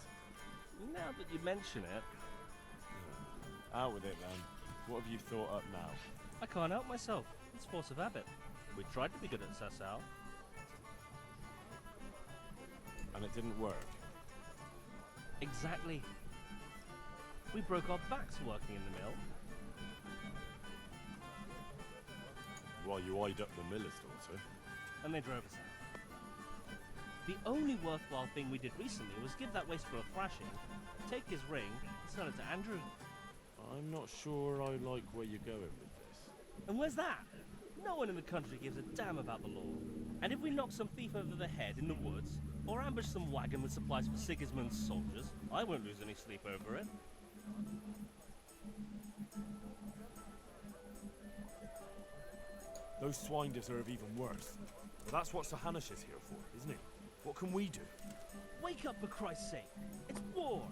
Now that you mention it, Out with it then. What have you thought up now? I can't help myself. It's force of habit. We tried to be good at Sasau. And it didn't work. Exactly. We broke our backs working in the mill. While you eyed up the miller's daughter. And they drove us out. The only worthwhile thing we did recently was give that wastrel a thrashing, take his ring, and sell it to Andrew. I'm not sure I like where you're going with this. And where's that? No one in the country gives a damn about the law. And if we knock some thief over the head in the woods, or ambush some wagon with supplies for Sigismund's soldiers, I won't lose any sleep over it. Those swine deserve even worse. But that's what Sir Hanush is here for, isn't he? What can we do? Wake up, for Christ's sake. It's war.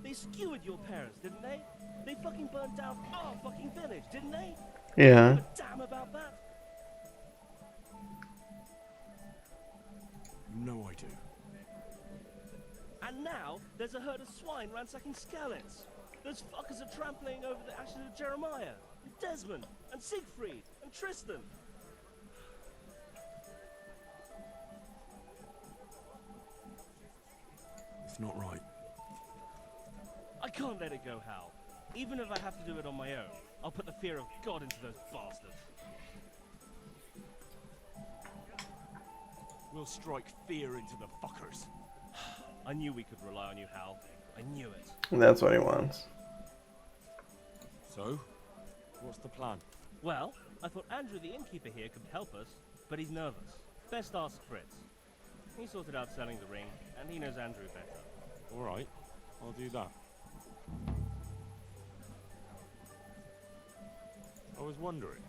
They skewered your parents, didn't they? They fucking burned down our fucking village, didn't they? Yeah. Give a damn about that? No, I do. And now, there's a herd of swine ransacking Skalitz. Those fuckers are trampling over the ashes of Jeremiah, and Desmond, and Siegfried, and Tristan. It's not right. I can't let it go, Hal. Even if I have to do it on my own, I'll put the fear of God into those bastards. We'll strike fear into the fuckers. I knew we could rely on you, Hal. I knew it. That's what he wants. So, what's the plan? Well, I thought Andrew the innkeeper here could help us, but he's nervous. Best ask Fritz. He sorted out selling the ring, and he knows Andrew better. Alright, I'll do that. I was wondering,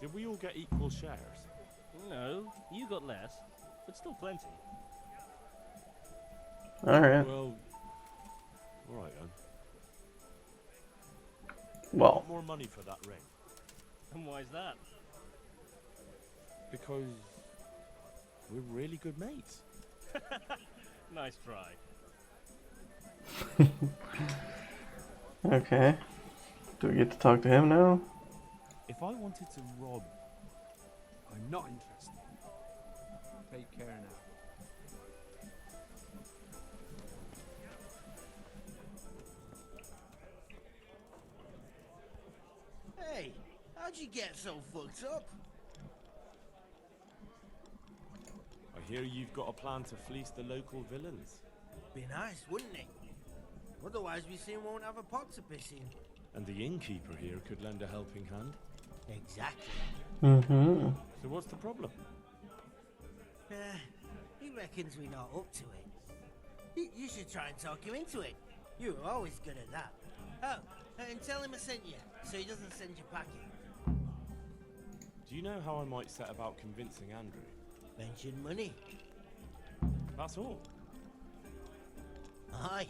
did we all get equal shares? No, you got less, but still plenty. Alright. Well, alright then. Well. More money for that ring. And why's that? Because we're really good mates. Nice try. Okay. Do we get to talk to him now? If I wanted to rob... I'm not interested. Take care now. Hey, how'd you get so fucked up? I hear you've got a plan to fleece the local villains. Be nice, wouldn't it? Otherwise we soon won't have a pot to piss in. And the innkeeper here could lend a helping hand. Exactly. Mm-hmm. So what's the problem? He reckons we're not up to it. You should try and talk him into it. You were always good at that. Oh, and tell him I sent you, so he doesn't send you packing. Do you know how I might set about convincing Andrew? Mention money. That's all. Aye.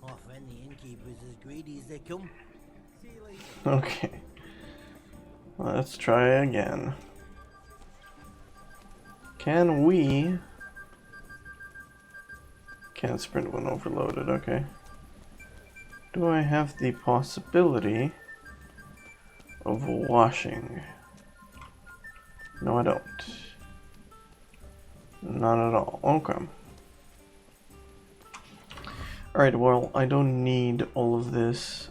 Our friend the innkeeper's as greedy as they come. See you later. Okay. Let's try again. Can we... Can't sprint when overloaded, okay. Do I have the possibility of washing? No, I don't. Not at all. Okay. Alright, well, I don't need all of this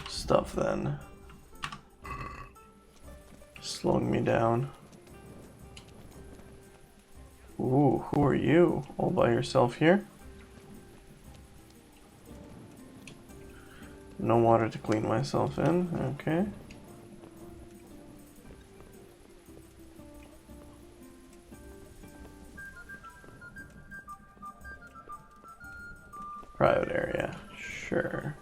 stuff then. Slowing me down. Ooh, who are you? All by yourself here? No water to clean myself in, okay. Private area. Sure.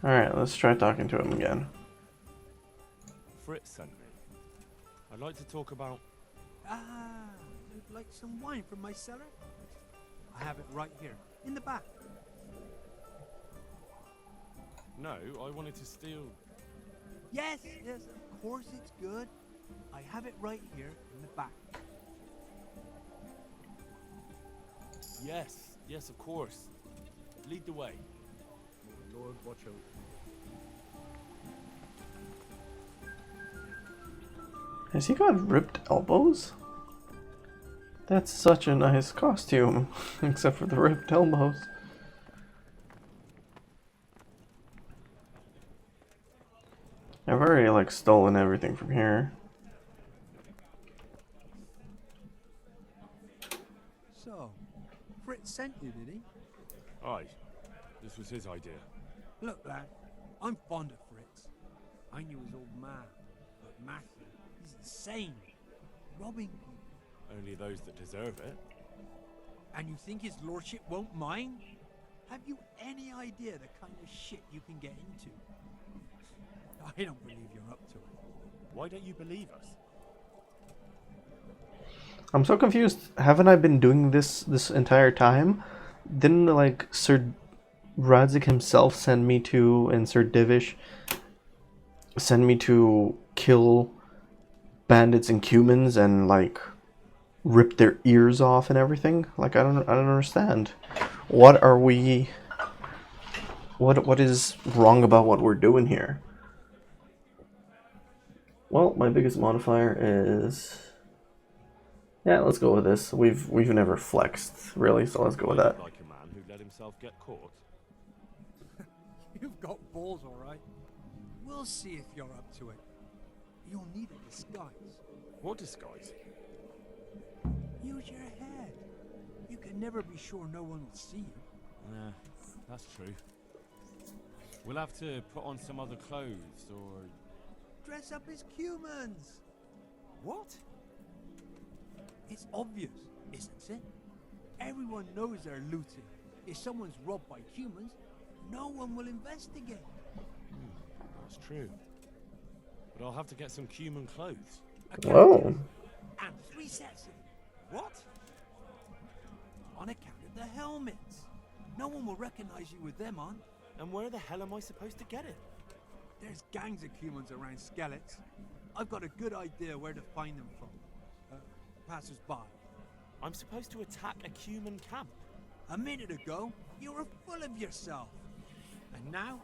Alright, let's try talking to him again. Fritz sent me. I'd like to talk about... Ah, you'd like some wine from my cellar? I have it right here, in the back. No, I wanted to steal... Yes, yes, of course it's good. I have it right here, in the back. Yes, yes, of course. Lead the way. Lord, watch out. Has he got ripped elbows? That's such a nice costume, except for the ripped elbows. I've already like stolen everything from here. So, Fritz sent you, did he? Aye, this was his idea. Look, lad, I'm fond of Fritz. I knew his old man, but Matthew, he's insane. Robbing people. Only those that deserve it. And you think his lordship won't mind? Have you any idea the kind of shit you can get into? I don't believe you're up to it. Why don't you believe us? I'm so confused. Haven't I been doing this entire time? Didn't like Sir Radzik himself send me to, and Sir Divish send me to kill bandits and Cumans and like rip their ears off and everything? Like I don't understand. What are we? What is wrong about what we're doing here? Well, my biggest modifier is, yeah, let's go with this. We've never flexed really, so let's go with that. Like a man who let himself get caught. You've got balls, all right. We'll see if you're up to it. You'll need a disguise. What disguise? Use your head. You can never be sure no one will see you. Yeah, that's true. We'll have to put on some other clothes, or... Dress up as humans. What? It's obvious, isn't it? Everyone knows they're looting. If someone's robbed by humans, no one will investigate. That's true. But I'll have to get some human clothes. Whoa. And 3 sets of them. What? On account of the helmets. No one will recognize you with them on. And where the hell am I supposed to get it? There's gangs of humans around Skeletons. I've got a good idea where to find them from. Passers-by. I'm supposed to attack a human camp. A minute ago, you were full of yourself. And now,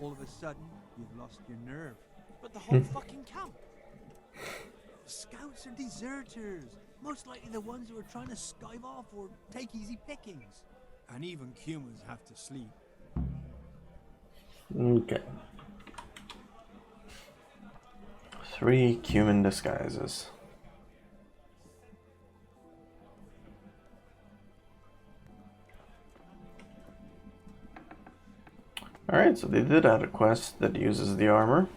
all of a sudden, you've lost your nerve. But the whole fucking camp. Scouts are deserters. Most likely the ones who are trying to skive off or take easy pickings. And even humans have to sleep. Okay. 3 human disguises. Alright, so they did add a quest that uses the armor.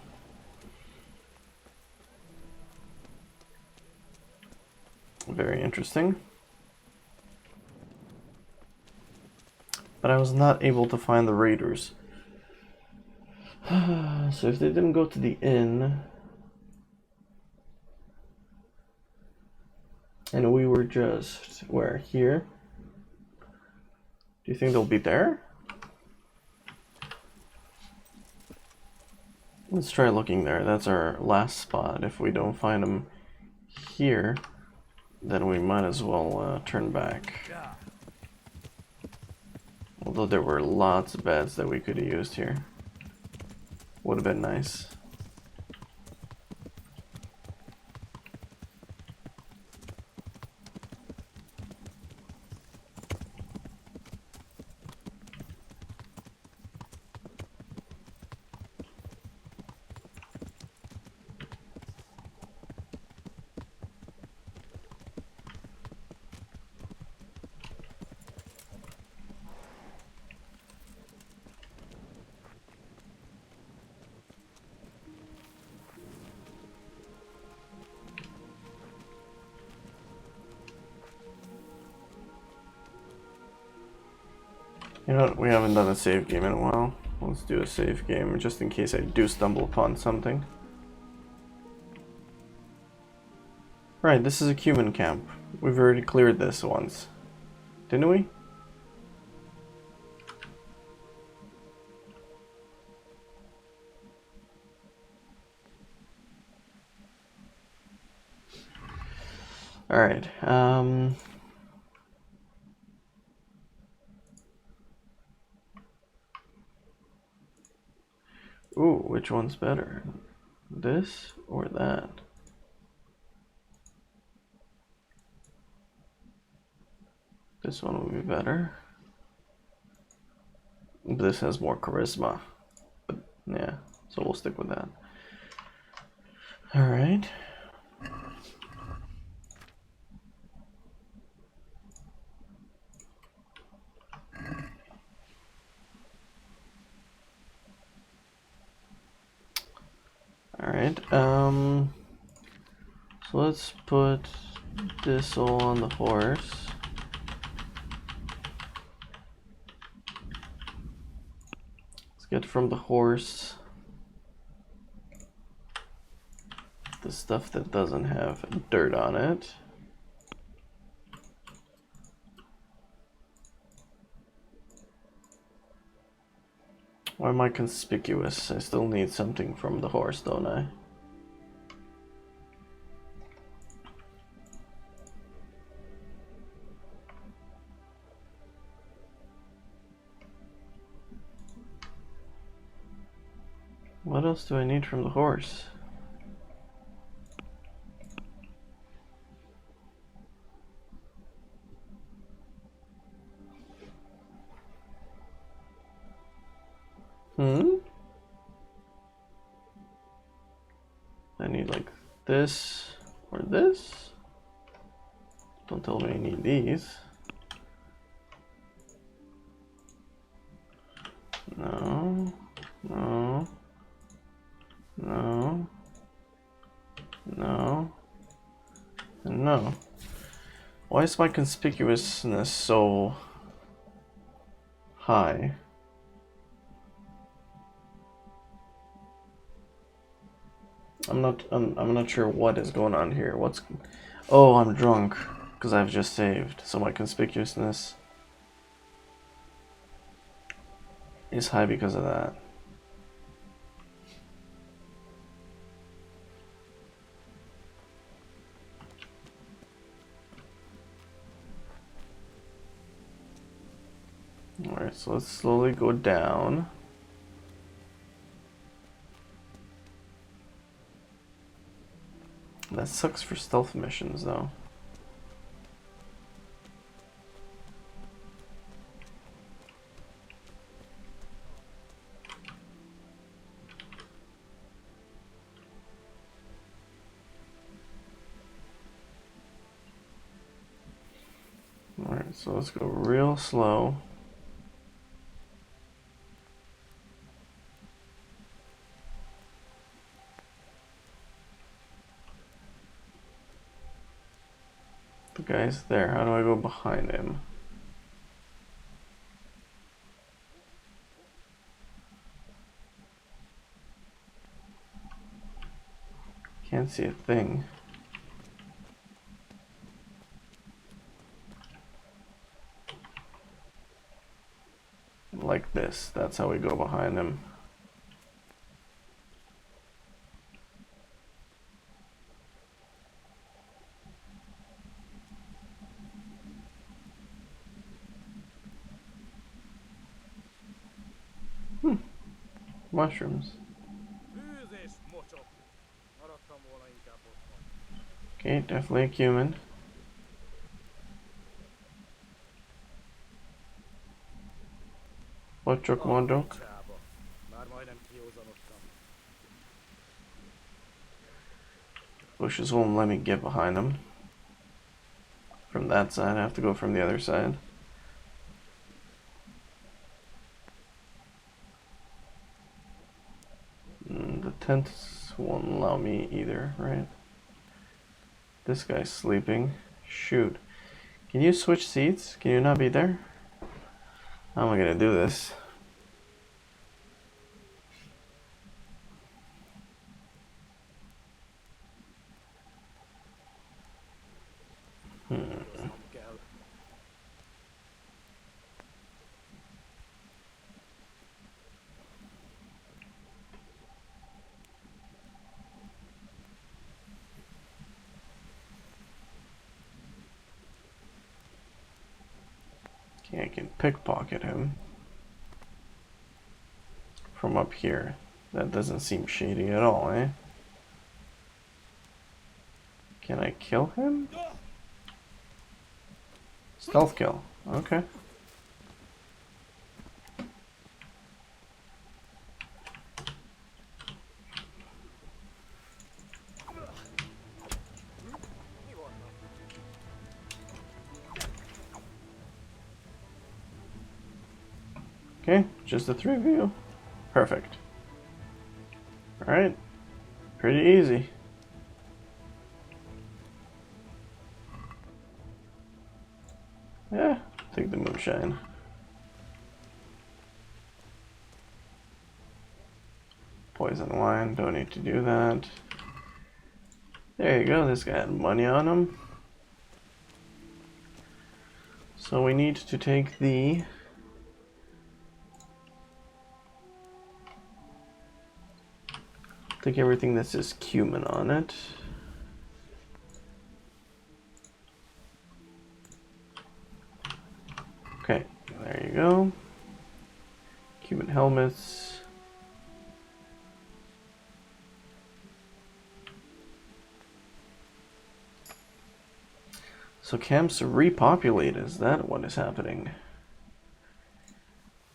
Very interesting. But I was not able to find the raiders. So if they didn't go to the inn, and we were just, where, here? Do you think they'll be there? Let's try looking there. That's our last spot. If we don't find them here, then we might as well turn back. Although there were lots of beds that we could have used here. Would have been nice. You know what? We haven't done a save game in a while. Let's do a save game just in case I do stumble upon something. Right, this is a human camp. We've already cleared this once. Didn't we? Alright, ooh, which one's better? This or that? This one would be better. This has more charisma. But yeah, so we'll stick with that. Alright. Alright, so let's put this all on the horse. Let's get from the horse the stuff that doesn't have dirt on it. Why am I conspicuous? I still need something from the horse, don't I? What else do I need from the horse? I need like this or this. Don't tell me I need these. No, no, no, no, and no. Why is my conspicuousness so high? I'm not sure what is going on here. Oh, I'm drunk because I've just saved, so my conspicuousness is high because of that. Alright, so let's slowly go down. That sucks for stealth missions, though. Alright, so let's go real slow. The guy's there. How do I go behind him? Can't see a thing. Like this. That's how we go behind him. Mushrooms. Okay, definitely a human. What joke, mondok? Bushes won't let me get behind them. From that side, I have to go from the other side. The tents won't allow me either, right? This guy's sleeping. Shoot. Can you switch seats? Can you not be there? How am I gonna do this? Okay, I can pickpocket him from up here. That doesn't seem shady at all, eh? Can I kill him? Stealth kill. Okay. Okay, just the three of you. Perfect. Alright. Pretty easy. Yeah, take the moonshine. Poison wine, don't need to do that. There you go, this guy had money on him. So we need to take the... Take everything that says cumin on it. Okay, there you go. Cumin helmets. So camps repopulate, is that what is happening?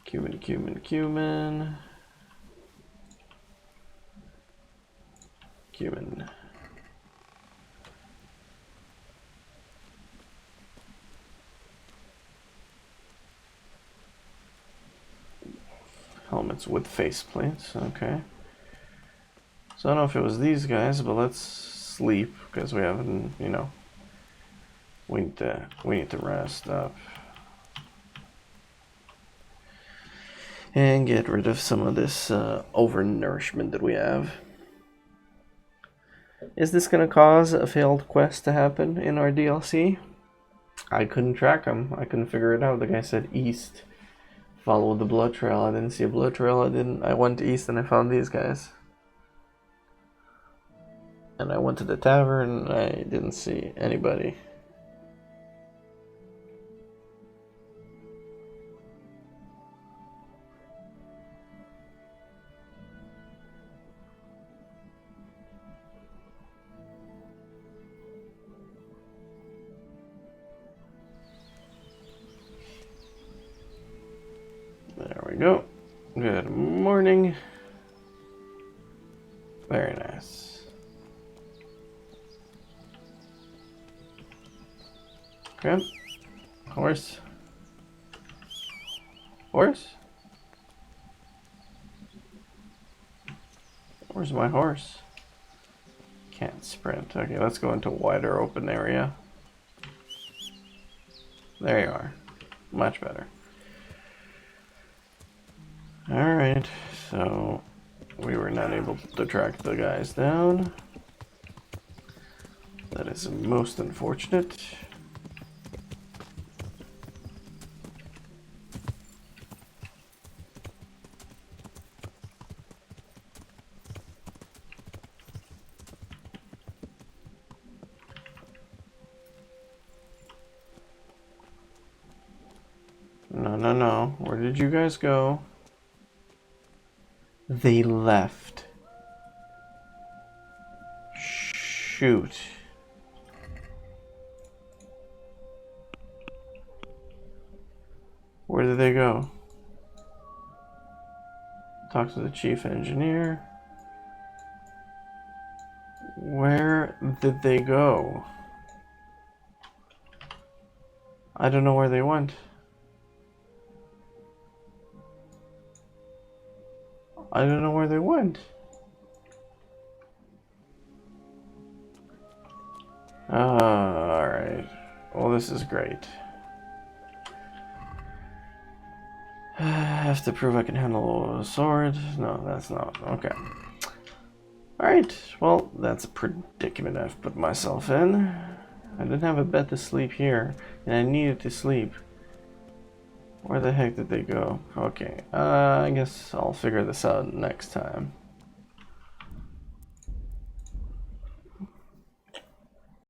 Cumin, cumin, cumin. Cumin. Helmets with faceplates, okay. So I don't know if it was these guys, but let's sleep, because we haven't, you know, we need to rest up. And get rid of some of this overnourishment that we have. Is this going to cause a failed quest to happen in our DLC? I couldn't track him. I couldn't figure it out. The guy said east. Follow the blood trail. I didn't see a blood trail. I went east and I found these guys. And I went to the tavern and I didn't see anybody. There we go. Good morning. Very nice. Okay. Horse. Horse? Where's my horse? Can't sprint. Okay, let's go into a wider open area. There you are. Much better. Alright, so we were not able to track the guys down. That is most unfortunate. No. Where did you guys go? They left. Shoot. Where did they go? Talk to the chief engineer. Where did they go? I don't know where they went. I don't know where they went. Alright. Well, this is great. I have to prove I can handle a sword. No, that's not. Okay. Alright, well, that's a predicament I've put myself in. I didn't have a bed to sleep here, and I needed to sleep. Where the heck did they go? Okay, I guess I'll figure this out next time.